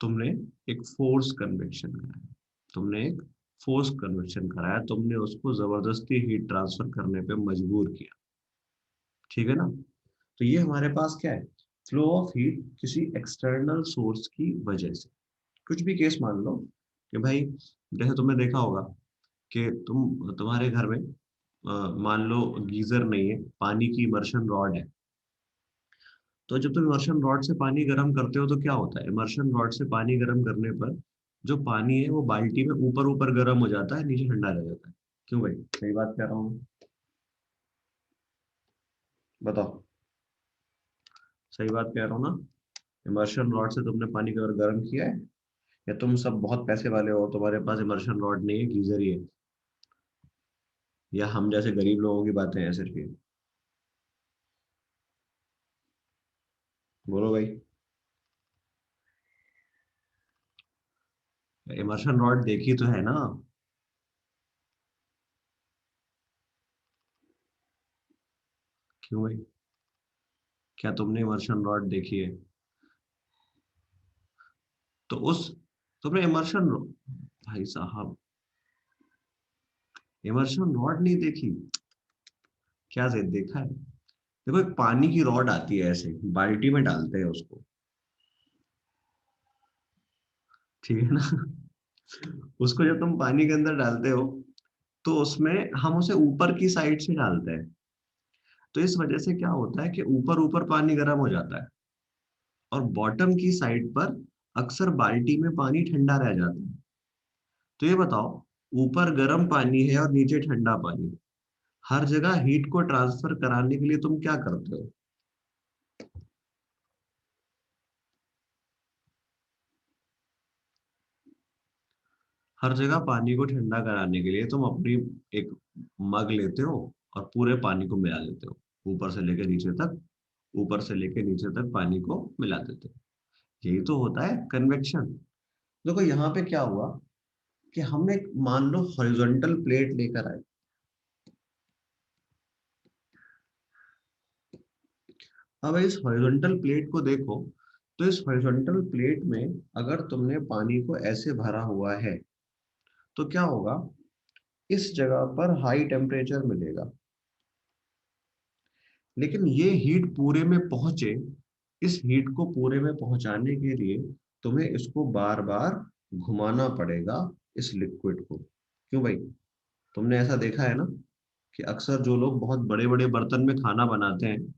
तुमने एक फोर्स कन्वेक्शन कराया, तुमने एक फोर्स कन्वेक्शन कराया, तुमने उसको जबरदस्ती हीट ट्रांसफर करने पे मजबूर किया। ठीक है ना। तो ये हमारे पास क्या है, फ्लो ऑफ हीट किसी एक्सटर्नल सोर्स की वजह से। कुछ भी केस मान लो कि भाई, जैसे तुमने देखा होगा कि तुम्हारे घर में मान लो गीजर नहीं है, पानी की इमर्शन रॉड है। तो जब तुम इमर्शन रॉड से पानी गर्म करते हो तो क्या होता है, इमर्शन रॉड से पानी गर्म करने पर जो पानी है वो बाल्टी में ऊपर ऊपर गर्म हो जाता है, नीचे ठंडा रह जाता है। क्यों भाई, सही बात कह रहा हूँ, बताओ। सही बात कह रहा हूँ ना। इमर्शन रॉड से तुमने पानी अगर गर्म किया है, या तुम सब बहुत पैसे वाले हो, तुम्हारे पास इमर्शन रॉड नहीं है, गीजर ही है, या हम जैसे गरीब लोगों की बातें हैं सिर्फ ये, बोलो भाई। इमर्शन रॉड देखी तो है ना। क्यों भाई, क्या तुमने इमर्शन रॉड देखी है? तो उस तुमने इमर्शन, भाई साहब, इमर्शन रॉड नहीं देखी? क्या से देखा है? देखो एक पानी की रॉड आती है, ऐसे बाल्टी में डालते हैं उसको, ठीक है ना। उसको जब तुम पानी के अंदर डालते हो तो उसमें हम उसे ऊपर की साइड से डालते हैं, तो इस वजह से क्या होता है कि ऊपर ऊपर पानी गर्म हो जाता है, और बॉटम की साइड पर अक्सर बाल्टी में पानी ठंडा रह जाता है। तो ये बताओ, ऊपर गर्म पानी है और नीचे ठंडा पानी, हर जगह हीट को ट्रांसफर कराने के लिए तुम क्या करते हो? हर जगह पानी को ठंडा कराने के लिए तुम अपनी एक मग लेते हो और पूरे पानी को मिला देते हो, ऊपर से लेकर नीचे तक, ऊपर से लेकर नीचे तक पानी को मिला देते हो। यही तो होता है कन्वेक्शन। देखो यहाँ पे क्या हुआ कि हम एक मान लो हॉरिजॉन्टल प्लेट लेकर आए। अब इस हॉरिजॉन्टल प्लेट को देखो, तो इस हॉरिजॉन्टल प्लेट में अगर तुमने पानी को ऐसे भरा हुआ है तो क्या होगा, इस जगह पर हाई टेम्परेचर मिलेगा, लेकिन ये हीट पूरे में पहुंचे, इस हीट को पूरे में पहुंचाने के लिए तुम्हें इसको बार बार घुमाना पड़ेगा, इस लिक्विड को। क्यों भाई, तुमने ऐसा देखा है ना कि अक्सर जो लोग बहुत बड़े बड़े बर्तन में खाना बनाते हैं,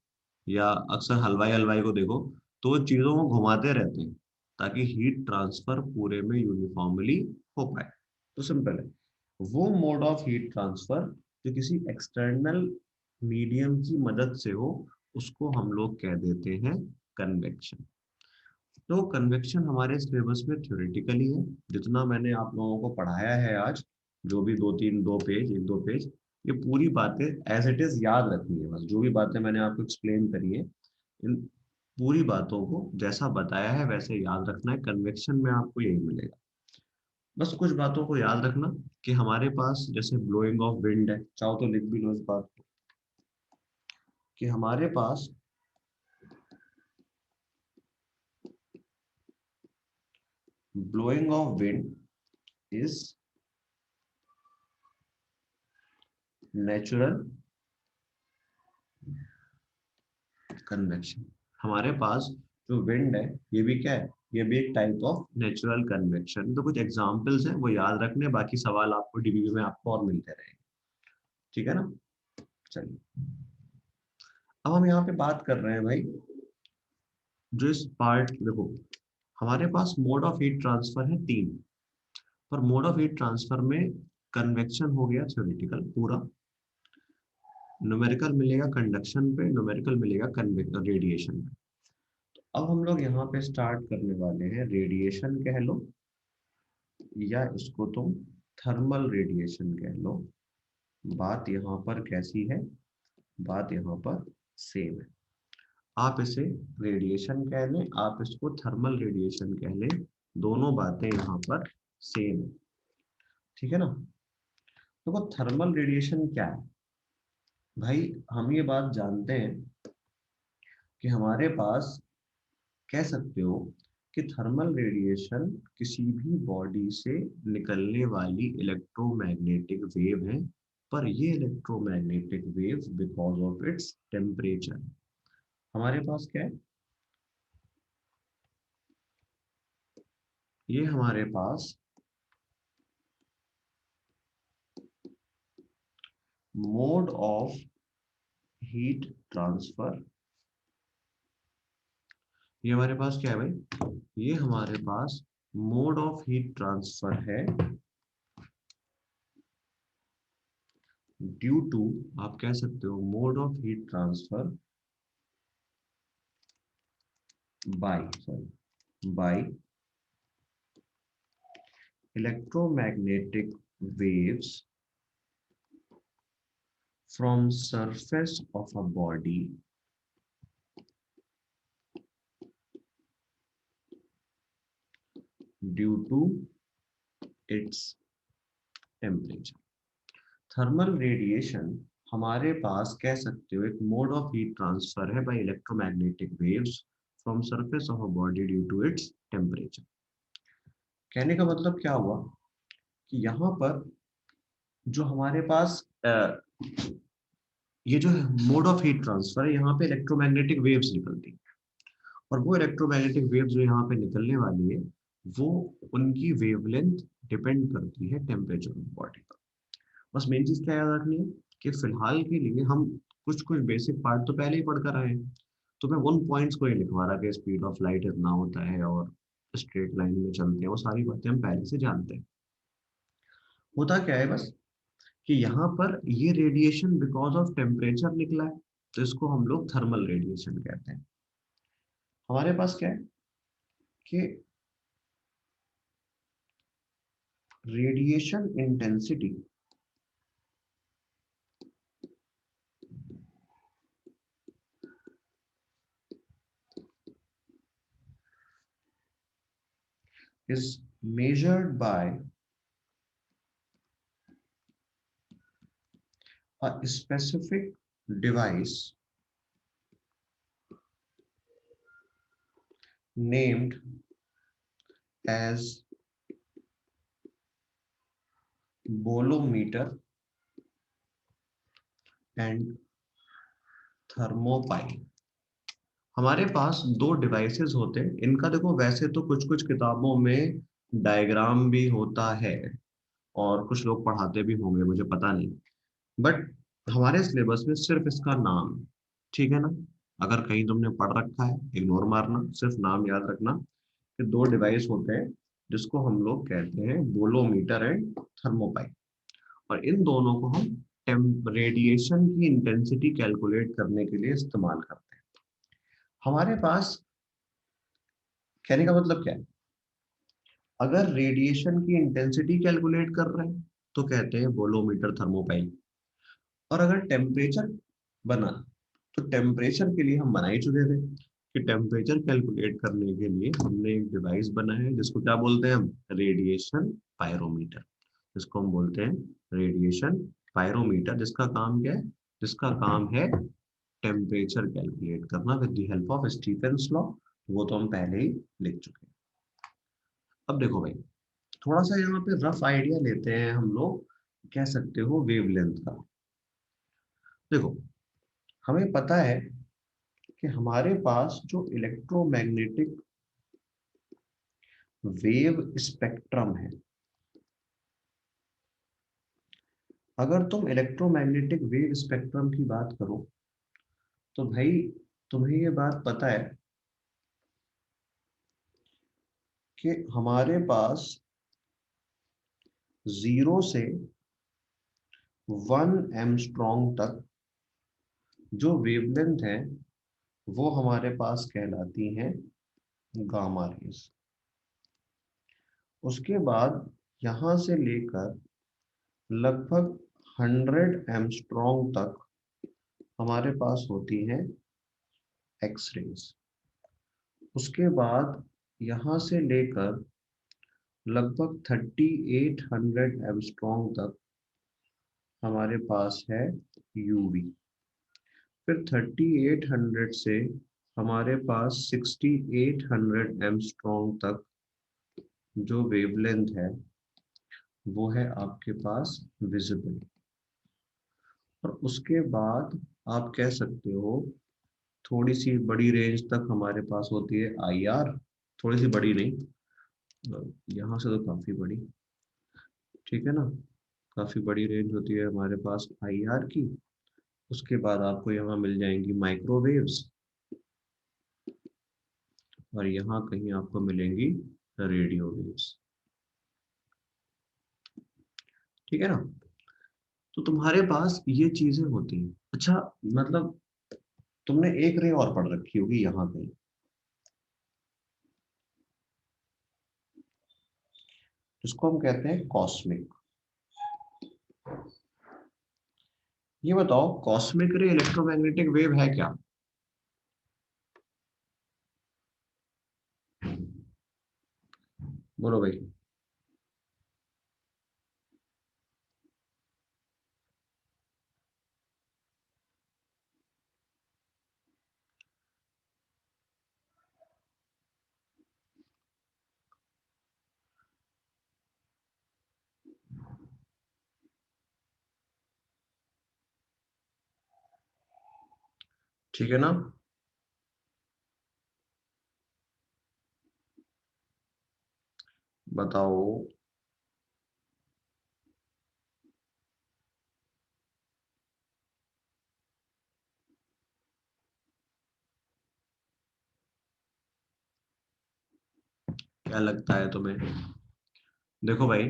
या अक्सर हलवाई हलवाई को देखो, तो वो चीजों को घुमाते रहते हैं ताकि हीट ट्रांसफर पूरे में यूनिफॉर्मली हो पाए। तो सिंपल है, वो मोड ऑफ हीट ट्रांसफर जो किसी एक्सटर्नल मीडियम की मदद से हो, उसको हम लोग कह देते हैं कन्वेक्शन। तो कन्वेक्शन हमारे सिलेबस में थ्योरेटिकली है, जितना मैंने आप लोगों को पढ़ाया है आज, जो भी दो पेज, एक दो पेज, ये पूरी बातें एज इट इज याद रखनी है। बस जो भी बातें मैंने आपको एक्सप्लेन करी है, इन पूरी बातों को जैसा बताया है वैसे याद रखना है। कन्वेक्शन में आपको यही मिलेगा। बस कुछ बातों को याद रखना कि हमारे पास जैसे ब्लोइंग ऑफ विंड है, चाहो तो लिख भी लो इस बात को, कि हमारे पास blowing of wind is natural convection. हमारे पास जो विंड है ये भी क्या है, ये भी एक टाइप ऑफ नेचुरल कन्वेक्शन। तो कुछ एग्जांपल्स हैं वो याद रखने, बाकी सवाल आपको डीबीबी में आपको और मिलते रहेंगे, ठीक है ना। चलिए अब हम यहाँ पे बात कर रहे हैं भाई, जो इस पार्ट देखो, हमारे पास मोड ऑफ हीट ट्रांसफर है तीन, पर मोड ऑफ हीट ट्रांसफर में कन्वेक्शन हो गया थ्योरेटिकल पूरा, न्यूमेरिकल मिलेगा कंडक्शन पे, न्यूमेरिकल मिलेगा रेडिएशन पे। अब हम लोग यहाँ पे स्टार्ट करने वाले हैं, रेडिएशन कह लो या इसको तुम थर्मल रेडिएशन कह लो। बात यहाँ पर कैसी है, बात यहाँ पर सेम है। आप इसे रेडिएशन कह लें, आप इसको थर्मल रेडिएशन कह लें, दोनों बातें यहाँ पर सेम है, ठीक है ना। देखो थर्मल रेडिएशन क्या है भाई, हम ये बात जानते हैं कि हमारे पास, कह सकते हो कि थर्मल रेडिएशन किसी भी बॉडी से निकलने वाली इलेक्ट्रोमैग्नेटिक वेव है, पर ये electromagnetic wave because of its temperature, हमारे पास क्या है, ये हमारे पास मोड ऑफ हीट ट्रांसफर, ये हमारे पास क्या है भाई, ये हमारे पास मोड ऑफ हीट ट्रांसफर है ड्यू टू, आप कह सकते हो mode of heat transfer by electromagnetic waves from surface of a body due to its temperature। Thermal radiation हमारे पास कह सकते हो एक मोड ऑफ हीट ट्रांसफर है by electromagnetic waves from surface of a body due to its temperature. कहने का मतलब क्या हुआ कि यहाँ पर जो हमारे पास ये जो मोड ऑफ हीट ट्रांसफर है, यहाँ पे इलेक्ट्रोमैग्नेटिक वेव्स निकलती है, और वो इलेक्ट्रोमैग्नेटिक वेव्स जो यहाँ पे निकलने वाली है, वो उनकी वेवलेंथ डिपेंड करती है टेम्परेचर ऑफ बॉडी पर। बस मेन चीज क्या याद रखनी है कि फिलहाल के लिए हम कुछ कुछ बेसिक पार्ट तो पहले ही पढ़ कर आए हैं, तो मैं उन पॉइंट्स को ही लिखवा रहा कि स्पीड ऑफ लाइट इतना होता है और स्ट्रेट लाइन में चलते हैं, वो सारी बातें हम पहले से जानते हैं। होता क्या है बस कि यहाँ पर ये रेडिएशन बिकॉज ऑफ टेम्परेचर निकला है, तो इसको हम लोग थर्मल रेडिएशन कहते हैं। हमारे पास क्या है कि radiation intensity is measured by a specific device named as bolometer and thermopile। हमारे पास दो डिवाइसेस होते हैं इनका, देखो वैसे तो कुछ कुछ किताबों में डायग्राम भी होता है और कुछ लोग पढ़ाते भी होंगे, मुझे पता नहीं, बट हमारे सिलेबस में सिर्फ इसका नाम है, ठीक है ना। अगर कहीं तुमने पढ़ रखा है इग्नोर मारना, सिर्फ नाम याद रखना कि दो डिवाइस होते हैं जिसको हम लोग कहते हैं बोलोमीटर एंड थर्मोपाइल, और इन दोनों को हम रेडिएशन की इंटेंसिटी कैलकुलेट करने के लिए इस्तेमाल करते हैं। हमारे पास कहने का मतलब क्या है, अगर रेडिएशन की इंटेंसिटी कैलकुलेट कर रहे हैं तो कहते हैं वोलोमीटर थर्मोपाइल, और अगर टेम्परेचर बना तो टेम्परेचर के लिए हम बना ही चुके थे कि टेम्परेचर कैलकुलेट करने के लिए हमने एक डिवाइस बनाया है जिसको क्या बोलते हैं हम, रेडिएशन पायरोमीटर, जिसको हम बोलते हैं रेडिएशन पायरोमीटर, जिसका काम क्या है, जिसका काम है टेम्परेचर कैलकुलेट करना with the help of Stephen's law. वो तो हम पहले ही लिख चुके हैं। अब देखो भाई, थोड़ा सा यहाँ पे रफ आइडिया लेते हैं हम लोग, कह सकते हो वेवलेंथ का। देखो, हमें पता है कि हमारे पास जो इलेक्ट्रोमैग्नेटिक वेव स्पेक्ट्रम है, अगर तुम इलेक्ट्रोमैग्नेटिक वेव स्पेक्ट्रम की बात करो तो भाई तुम्हें ये बात पता है कि हमारे पास 0 से 1 एंगस्ट्रॉम तक जो वेवलेंथ है वो हमारे पास कहलाती हैं गामा रेज। उसके बाद यहां से लेकर लगभग 100 एंगस्ट्रॉम तक हमारे पास होती हैं एक्स रेज। उसके बाद यहां से लेकर लगभग 3800 एंगस्ट्रॉम तक हमारे पास है यूवी। फिर 3800 से हमारे पास 6800 एंगस्ट्रॉम तक जो वेवलेंथ है वो है आपके पास विजिबल। और उसके बाद आप कह सकते हो थोड़ी सी बड़ी रेंज तक हमारे पास होती है आईआर, थोड़ी सी बड़ी नहीं, यहाँ से तो काफी बड़ी, ठीक है ना, काफी बड़ी रेंज होती है हमारे पास आईआर की। उसके बाद आपको यहाँ मिल जाएंगी माइक्रोवेव्स, और यहाँ कहीं आपको मिलेंगी रेडियो वेव्स, ठीक है ना। तो तुम्हारे पास ये चीजें होती हैं। अच्छा, मतलब तुमने एक रे और पढ़ रखी होगी यहाँ कहीं, जिसको हम कहते हैं कॉस्मिक। ये बताओ, कॉस्मिक रे इलेक्ट्रोमैग्नेटिक वेव है क्या? बोलो भाई। ठीक है ना। बताओ। क्या लगता है तुम्हें? देखो भाई,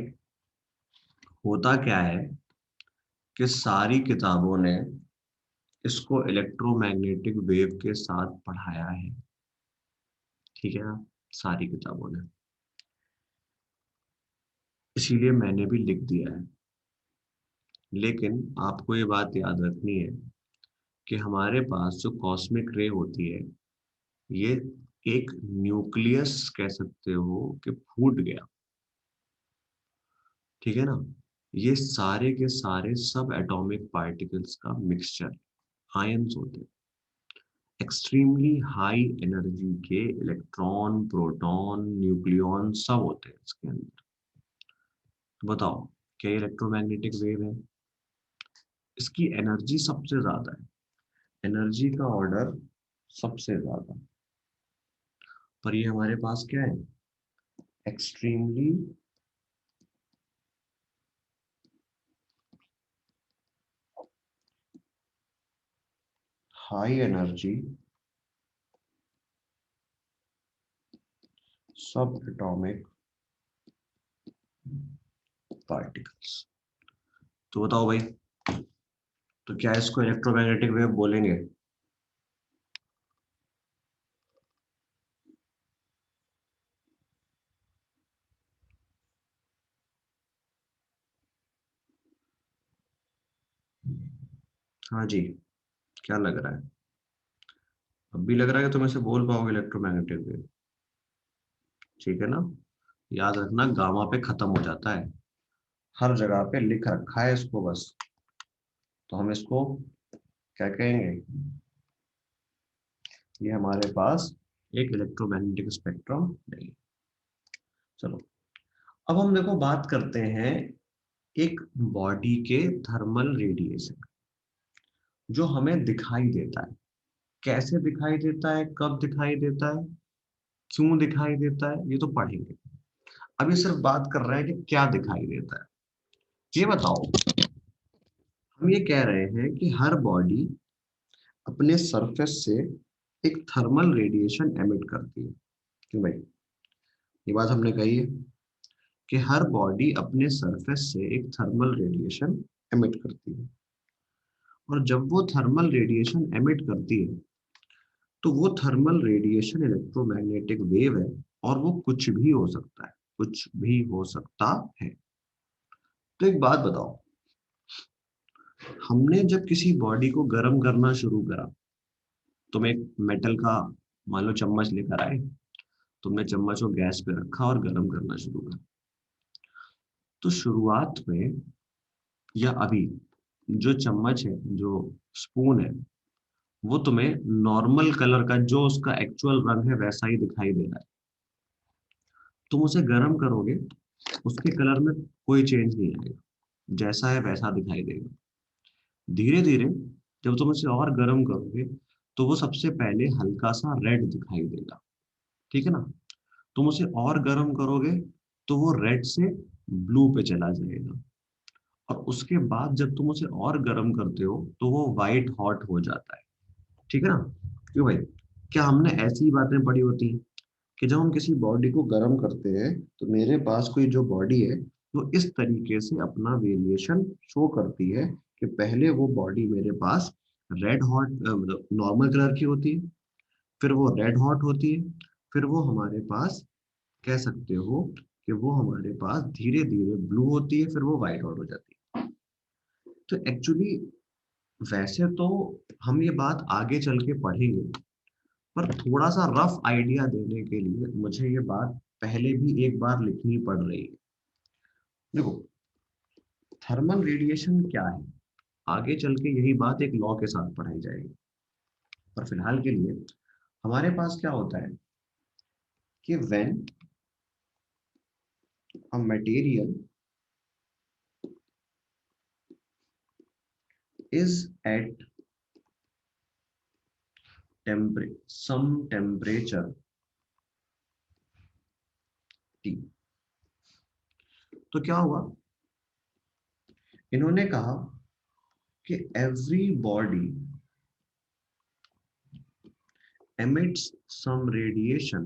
होता क्या है कि सारी किताबों ने इसको इलेक्ट्रोमैग्नेटिक वेव के साथ पढ़ाया है, ठीक है ना, सारी किताबों ने, इसीलिए मैंने भी लिख दिया है। लेकिन आपको ये बात याद रखनी है कि हमारे पास जो कॉस्मिक रे होती है, ये एक न्यूक्लियस कह सकते हो कि फूट गया, ठीक है ना। ये सारे के सारे सब एटॉमिक पार्टिकल्स का मिक्सचर, आयंस होते हैं, एक्सट्रीमली हाई एनर्जी के इलेक्ट्रॉन, प्रोटॉन, न्यूक्लियॉन सब होते हैं इसके अंदर। तो बताओ, क्या ये इलेक्ट्रोमैग्नेटिक वेव है? इसकी एनर्जी सबसे ज्यादा है, एनर्जी का ऑर्डर सबसे ज्यादा, पर ये हमारे पास क्या है, एक्सट्रीमली हाई एनर्जी सब एटॉमिक पार्टिकल्स। तो बताओ भाई, तो क्या इसको इलेक्ट्रोमैग्नेटिक वेव बोलेंगे? हाँ जी, क्या लग रहा है? अब भी लग रहा है कि तुम ऐसे बोल पाओगे इलेक्ट्रोमैग्नेटिक वेव? ठीक है ना? याद रखना गामा पे खत्म हो जाता है, हर जगह पे लिख रखा है इसको बस। तो हम इसको क्या कहेंगे? ये हमारे पास एक इलेक्ट्रोमैग्नेटिक स्पेक्ट्रम नहीं। चलो, अब हम देखो बात करते हैं एक बॉडी के थर्मल रेडिएशन, जो हमें दिखाई देता है। कैसे दिखाई देता है, कब दिखाई देता है, क्यों दिखाई देता है, ये तो पढ़ेंगे। अभी सिर्फ बात कर रहे हैं कि क्या दिखाई देता है। ये बताओ, हम ये कह रहे हैं कि हर बॉडी अपने सरफेस से एक थर्मल रेडिएशन एमिट करती है। क्यों भाई? ये बात हमने कही है कि हर बॉडी अपने सरफेस से एक थर्मल रेडिएशन एमिट करती है, और जब वो थर्मल रेडिएशन एमिट करती है तो वो थर्मल रेडिएशन इलेक्ट्रोमैग्नेटिक वेव है, और वो कुछ भी हो सकता है, कुछ भी हो सकता है। तो एक बात बताओ, हमने जब किसी बॉडी को गर्म करना शुरू करा, तुम एक मेटल का मान लो चम्मच लेकर आए, तुमने चम्मच को गैस पे रखा और गर्म करना शुरू करा। तो शुरुआत में या अभी जो चम्मच है, जो स्पून है, वो तुम्हें नॉर्मल कलर का, जो उसका एक्चुअल रंग है वैसा ही दिखाई दे रहा है। तुम उसे गर्म करोगे, उसके कलर में कोई चेंज नहीं आएगा, जैसा है वैसा दिखाई देगा। धीरे धीरे जब तुम उसे और गर्म करोगे, तो वो सबसे पहले हल्का सा रेड दिखाई देगा। ठीक है ना? तुम उसे और गर्म करोगे तो वो रेड से ब्लू पे चला जाएगा, और उसके बाद जब तुम उसे और गर्म करते हो तो वो वाइट हॉट हो जाता है। ठीक है ना? क्यों भाई? क्या हमने ऐसी ही बातें पढ़ी होती हैं कि जब हम किसी बॉडी को गर्म करते हैं तो मेरे पास कोई जो बॉडी है वो इस तरीके से अपना वेरिएशन शो करती है कि पहले वो बॉडी मेरे पास रेड हॉट मतलब नॉर्मल कलर की होती है, फिर वो रेड हॉट होती है, फिर वो हमारे पास कह सकते हो कि वो हमारे पास धीरे धीरे ब्लू होती है, फिर वो व्हाइट हॉट हो जाती है। तो एक्चुअली वैसे तो हम ये बात आगे चल के पढ़ेंगे, पर थोड़ा सा रफ आइडिया देने के लिए मुझे ये बात पहले भी एक बार लिखनी पड़ रही है। देखो, थर्मल रेडिएशन क्या है, आगे चल के यही बात एक लॉ के साथ पढ़ाई जाएगी। पर फिलहाल के लिए हमारे पास क्या होता है कि when a material is at some temperature T, तो क्या हुआ, इन्होंने कहा कि every body emits some radiation,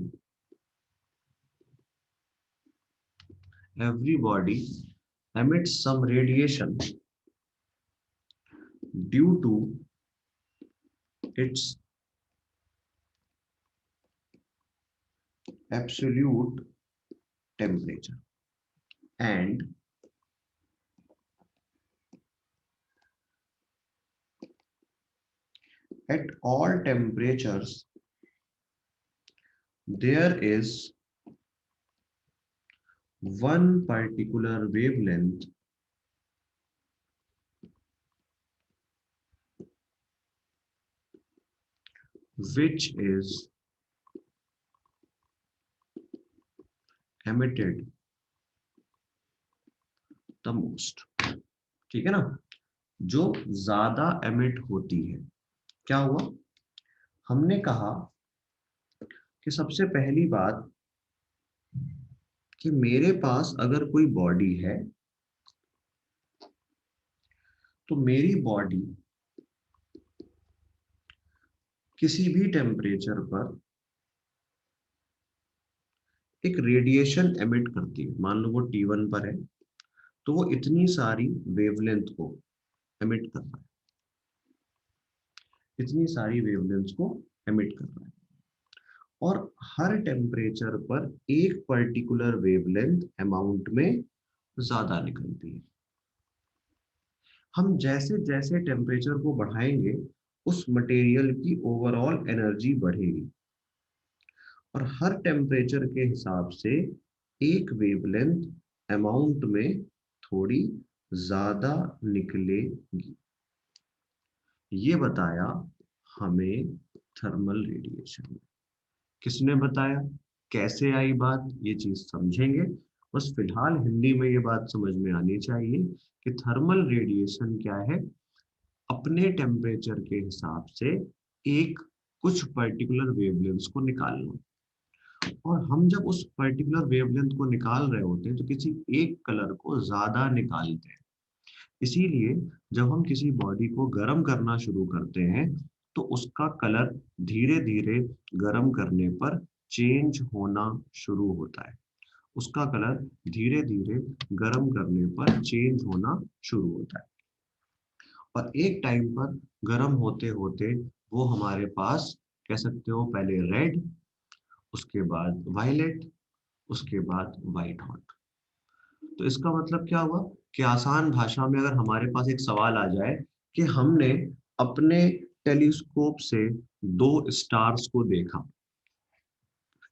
every body emits some radiation due to its absolute temperature, and at all temperatures there is one particular wavelength which is emitted the most। ठीक है ना? जो ज्यादा एमिट होती है। क्या हुआ, हमने कहा कि सबसे पहली बात कि मेरे पास अगर कोई बॉडी है तो मेरी बॉडी किसी भी टेम्परेचर पर एक रेडिएशन एमिट करती है। मान लो वो T1 पर है, तो वो इतनी सारी वेवलेंथ को एमिट कर रहा है, इतनी सारी वेवलेंथ को एमिट कर रहा है, और हर टेम्परेचर पर एक पर्टिकुलर वेवलेंथ अमाउंट में ज्यादा निकलती है। हम जैसे जैसे टेम्परेचर को बढ़ाएंगे उस मटेरियल की ओवरऑल एनर्जी बढ़ेगी, और हर टेम्परेचर के हिसाब से एक वेवलेंथ अमाउंट में थोड़ी ज्यादा निकलेगी। ये बताया हमें थर्मल रेडिएशन में। किसने बताया, कैसे आई बात, ये चीज समझेंगे। बस फिलहाल हिंदी में ये बात समझ में आनी चाहिए कि थर्मल रेडिएशन क्या है। अपने टेम्परेचर के हिसाब से एक कुछ पर्टिकुलर वेवलेंथ को निकालना, और हम जब उस पर्टिकुलर वेवलेंथ को निकाल रहे होते हैं तो किसी एक कलर को ज्यादा निकालते हैं। इसीलिए जब हम किसी बॉडी को गर्म करना शुरू करते हैं तो उसका कलर धीरे धीरे गर्म करने पर चेंज होना शुरू होता है। उसका कलर धीरे धीरे गर्म करने पर चेंज होना शुरू होता है, और एक टाइम पर गर्म होते होते वो हमारे पास, कह सकते हो, पहले रेड, उसके बाद वायलेट, उसके बाद व्हाइट हॉट। तो इसका मतलब क्या हुआ कि आसान भाषा में अगर हमारे पास एक सवाल आ जाए कि हमने अपने टेलीस्कोप से दो स्टार्स को देखा,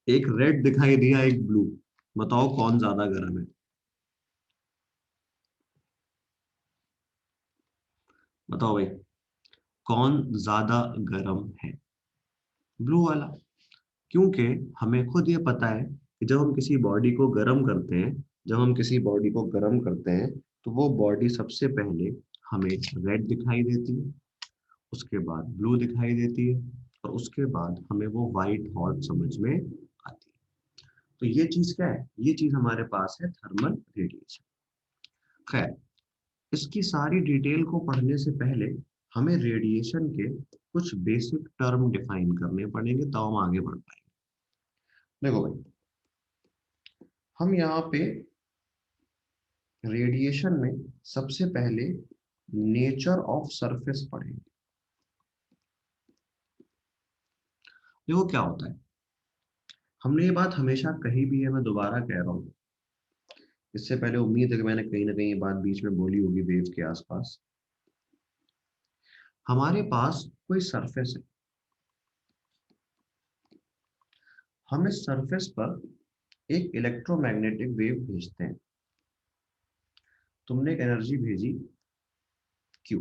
एक रेड दिखाई दिया एक ब्लू, बताओ कौन ज्यादा गर्म है। बताओ भाई, कौन ज्यादा गर्म है? ब्लू वाला। क्योंकि हमें खुद ये पता है कि जब हम किसी बॉडी को गर्म करते हैं, जब हम किसी बॉडी को गर्म करते हैं तो वो बॉडी सबसे पहले हमें रेड दिखाई देती है, उसके बाद ब्लू दिखाई देती है, और उसके बाद हमें वो व्हाइट हॉट समझ में आती है। तो ये चीज क्या है, ये चीज हमारे पास है थर्मल रेडिएशन। खैर, इसकी सारी डिटेल को पढ़ने से पहले हमें रेडिएशन के कुछ बेसिक टर्म डिफाइन करने पड़ेंगे, तब हम आगे बढ़ पाएंगे। देखो भाई, हम यहाँ पे रेडिएशन में सबसे पहले नेचर ऑफ सरफेस पढ़ेंगे। देखो क्या होता है, हमने ये बात हमेशा कही भी है, मैं दोबारा कह रहा हूँ। इससे पहले उम्मीद है कि मैंने कहीं ना कहीं ये बात बीच में बोली होगी वेव के आसपास। हमारे पास कोई सरफेस है, हम इस सरफेस पर एक इलेक्ट्रोमैग्नेटिक वेव भेजते हैं। तुमने एक एनर्जी भेजी क्यू।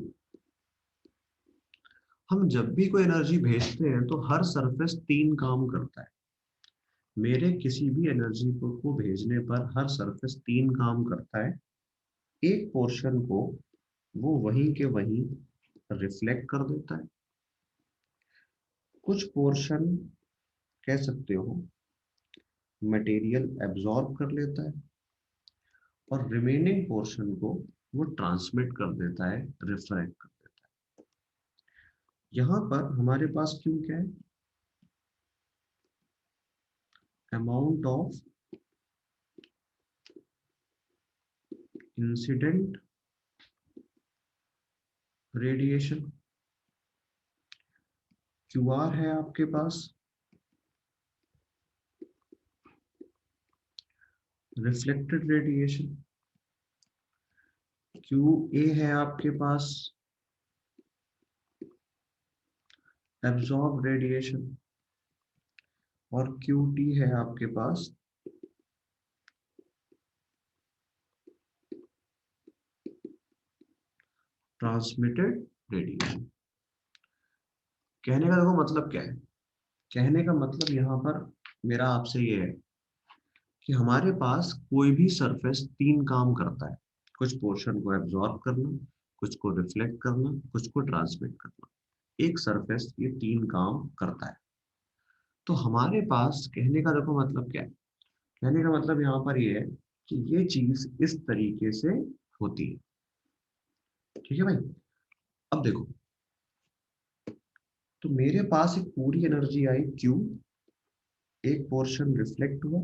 हम जब भी कोई एनर्जी भेजते हैं तो हर सरफेस तीन काम करता है। मेरे किसी भी एनर्जी को भेजने पर हर सरफेस तीन काम करता है। एक पोर्शन को वो वहीं के वहीं रिफ्लेक्ट कर देता है, कुछ पोर्शन, कह सकते हो, मटेरियल एब्जॉर्ब कर लेता है, और रिमेनिंग पोर्शन को वो ट्रांसमिट कर देता है, रिफ्रैक्ट कर देता है। यहाँ पर हमारे पास क्यों क्या है, amount of incident radiation, Q R है आपके पास, रिफ्लेक्टेड रेडिएशन, क्यू ए है आपके पास, एब्जॉर्ब रेडिएशन, और क्यू टी है आपके पास ट्रांसमिटेड रेडिएशन। कहने का देखो मतलब क्या है, कहने का मतलब यहाँ पर मेरा आपसे ये है कि हमारे पास कोई भी सरफेस तीन काम करता है। कुछ पोर्शन को एब्जॉर्ब करना, कुछ को रिफ्लेक्ट करना, कुछ को ट्रांसमिट करना। एक सरफेस ये तीन काम करता है। तो हमारे पास कहने का देखो मतलब क्या है, कहने का मतलब यहाँ पर ये है कि ये चीज इस तरीके से होती है। ठीक है भाई, अब देखो, तो मेरे पास एक पूरी एनर्जी आई क्यू, एक पोर्शन रिफ्लेक्ट हुआ,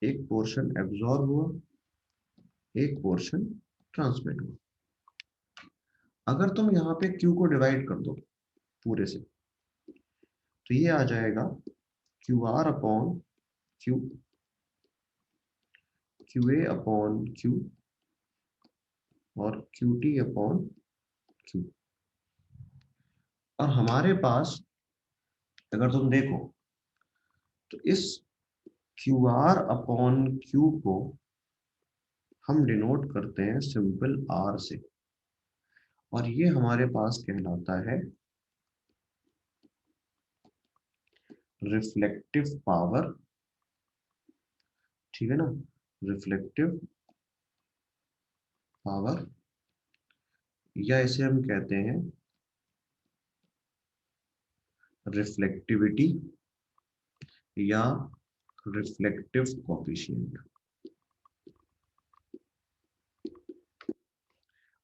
एक पोर्शन एब्जॉर्ब हुआ, एक पोर्शन ट्रांसमिट हुआ। अगर तुम यहाँ पे क्यू को डिवाइड कर दो पूरे से, तो ये आ जाएगा Q R upon Q, Q A upon Q, और QT अपॉन Q। और हमारे पास अगर तुम देखो तो इस QR अपॉन Q को हम डिनोट करते हैं सिंपल R से, और ये हमारे पास कहलाता है रिफ्लेक्टिव पावर, ठीक है ना, रिफ्लेक्टिव पावर, या इसे हम कहते हैं रिफ्लेक्टिविटी या रिफ्लेक्टिव कोएफिशिएंट।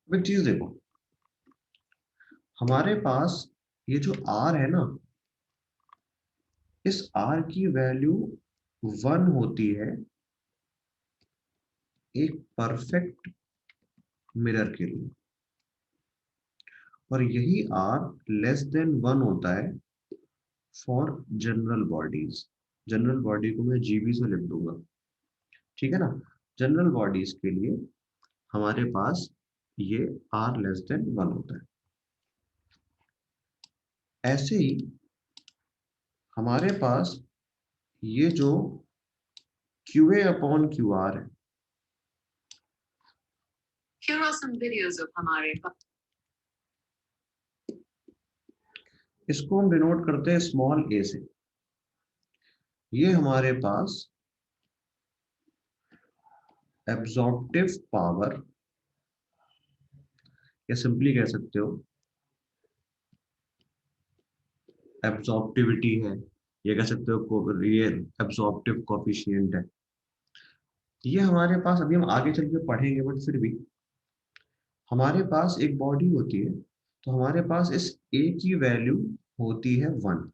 एक चीज देखो, हमारे पास ये जो R है ना, इस R की वैल्यू 1 होती है एक परफेक्ट मिरर के लिए, और यही R लेस देन 1 होता है for general bodies. General body को मैं GB से लिख दूंगा, ठीक है ना। जनरल बॉडीज के लिए हमारे पास ये R लेस देन 1 होता है। ऐसे ही हमारे पास ये जो QA अपॉन QR है, Here are some videos of हमारे पास, इसको हम डिनोट करते हैं स्मॉल a से। ये हमारे पास एब्जॉर्प्टिव पावर, या सिंपली कह सकते हो एब्जॉर्प्टिविटी है, ये कह सकते हो ये एब्जॉर्प्टिव कोएफिशिएंट है। ये हमारे पास अभी हम आगे चल के पढ़ेंगे, बट फिर भी हमारे पास एक बॉडी होती है, तो हमारे पास इस a की वैल्यू होती है 1।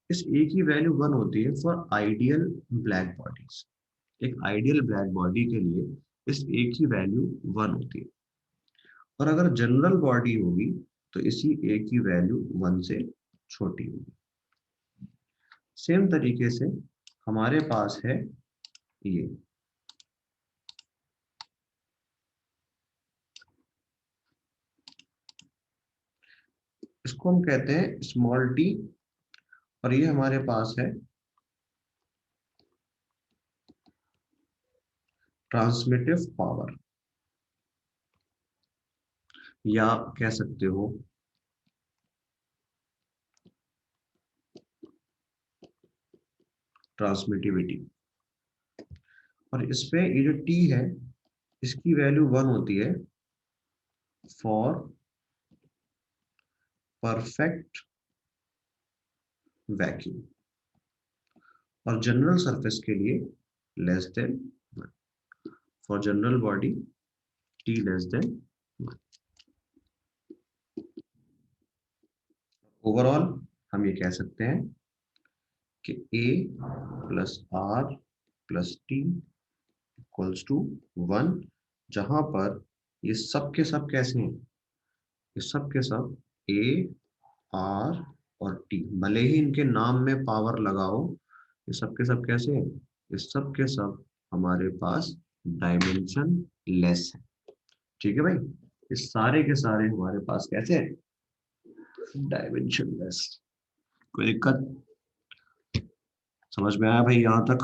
इस a की वैल्यू 1 होती है फॉर आइडियल ब्लैक बॉडीज। एक आइडियल ब्लैक बॉडी के लिए इस a की वैल्यू 1 होती है, और अगर जनरल बॉडी होगी तो इसी a की वैल्यू 1 से छोटी होगी। सेम तरीके से हमारे पास है ये, इसको हम कहते हैं स्मॉल t, और ये हमारे पास है ट्रांसमिटिव पावर, या कह सकते हो ट्रांसमिटिविटी। और इस पे ये जो t है, इसकी वैल्यू 1 होती है फॉर परफेक्ट वैक्यूम, और जनरल सरफेस के लिए less than 1। For general body t less than 1। Overall हम ये कह सकते हैं कि a plus r plus t equals to 1, जहां पर ये सब के सब कैसे हैं, ये सब के सब a r और t, भले ही इनके नाम में पावर लगाओ, ये सब के सब कैसे हैं, ये सब के सब हमारे पास डायमेंशन लेस है, ठीक है भाई। ये सारे के सारे हमारे पास कैसे हैं, डायमेंशन लेस। कोई दिक्कत समझ में आया भाई यहां तक?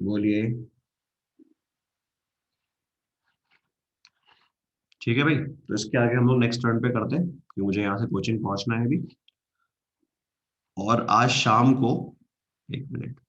बोलिए। ठीक है भाई, तो इसके आगे हम लोग नेक्स्ट टर्न पे करते हैं, क्योंकि मुझे यहाँ से कोचिंग पहुंचना है अभी। और आज शाम को, एक मिनट,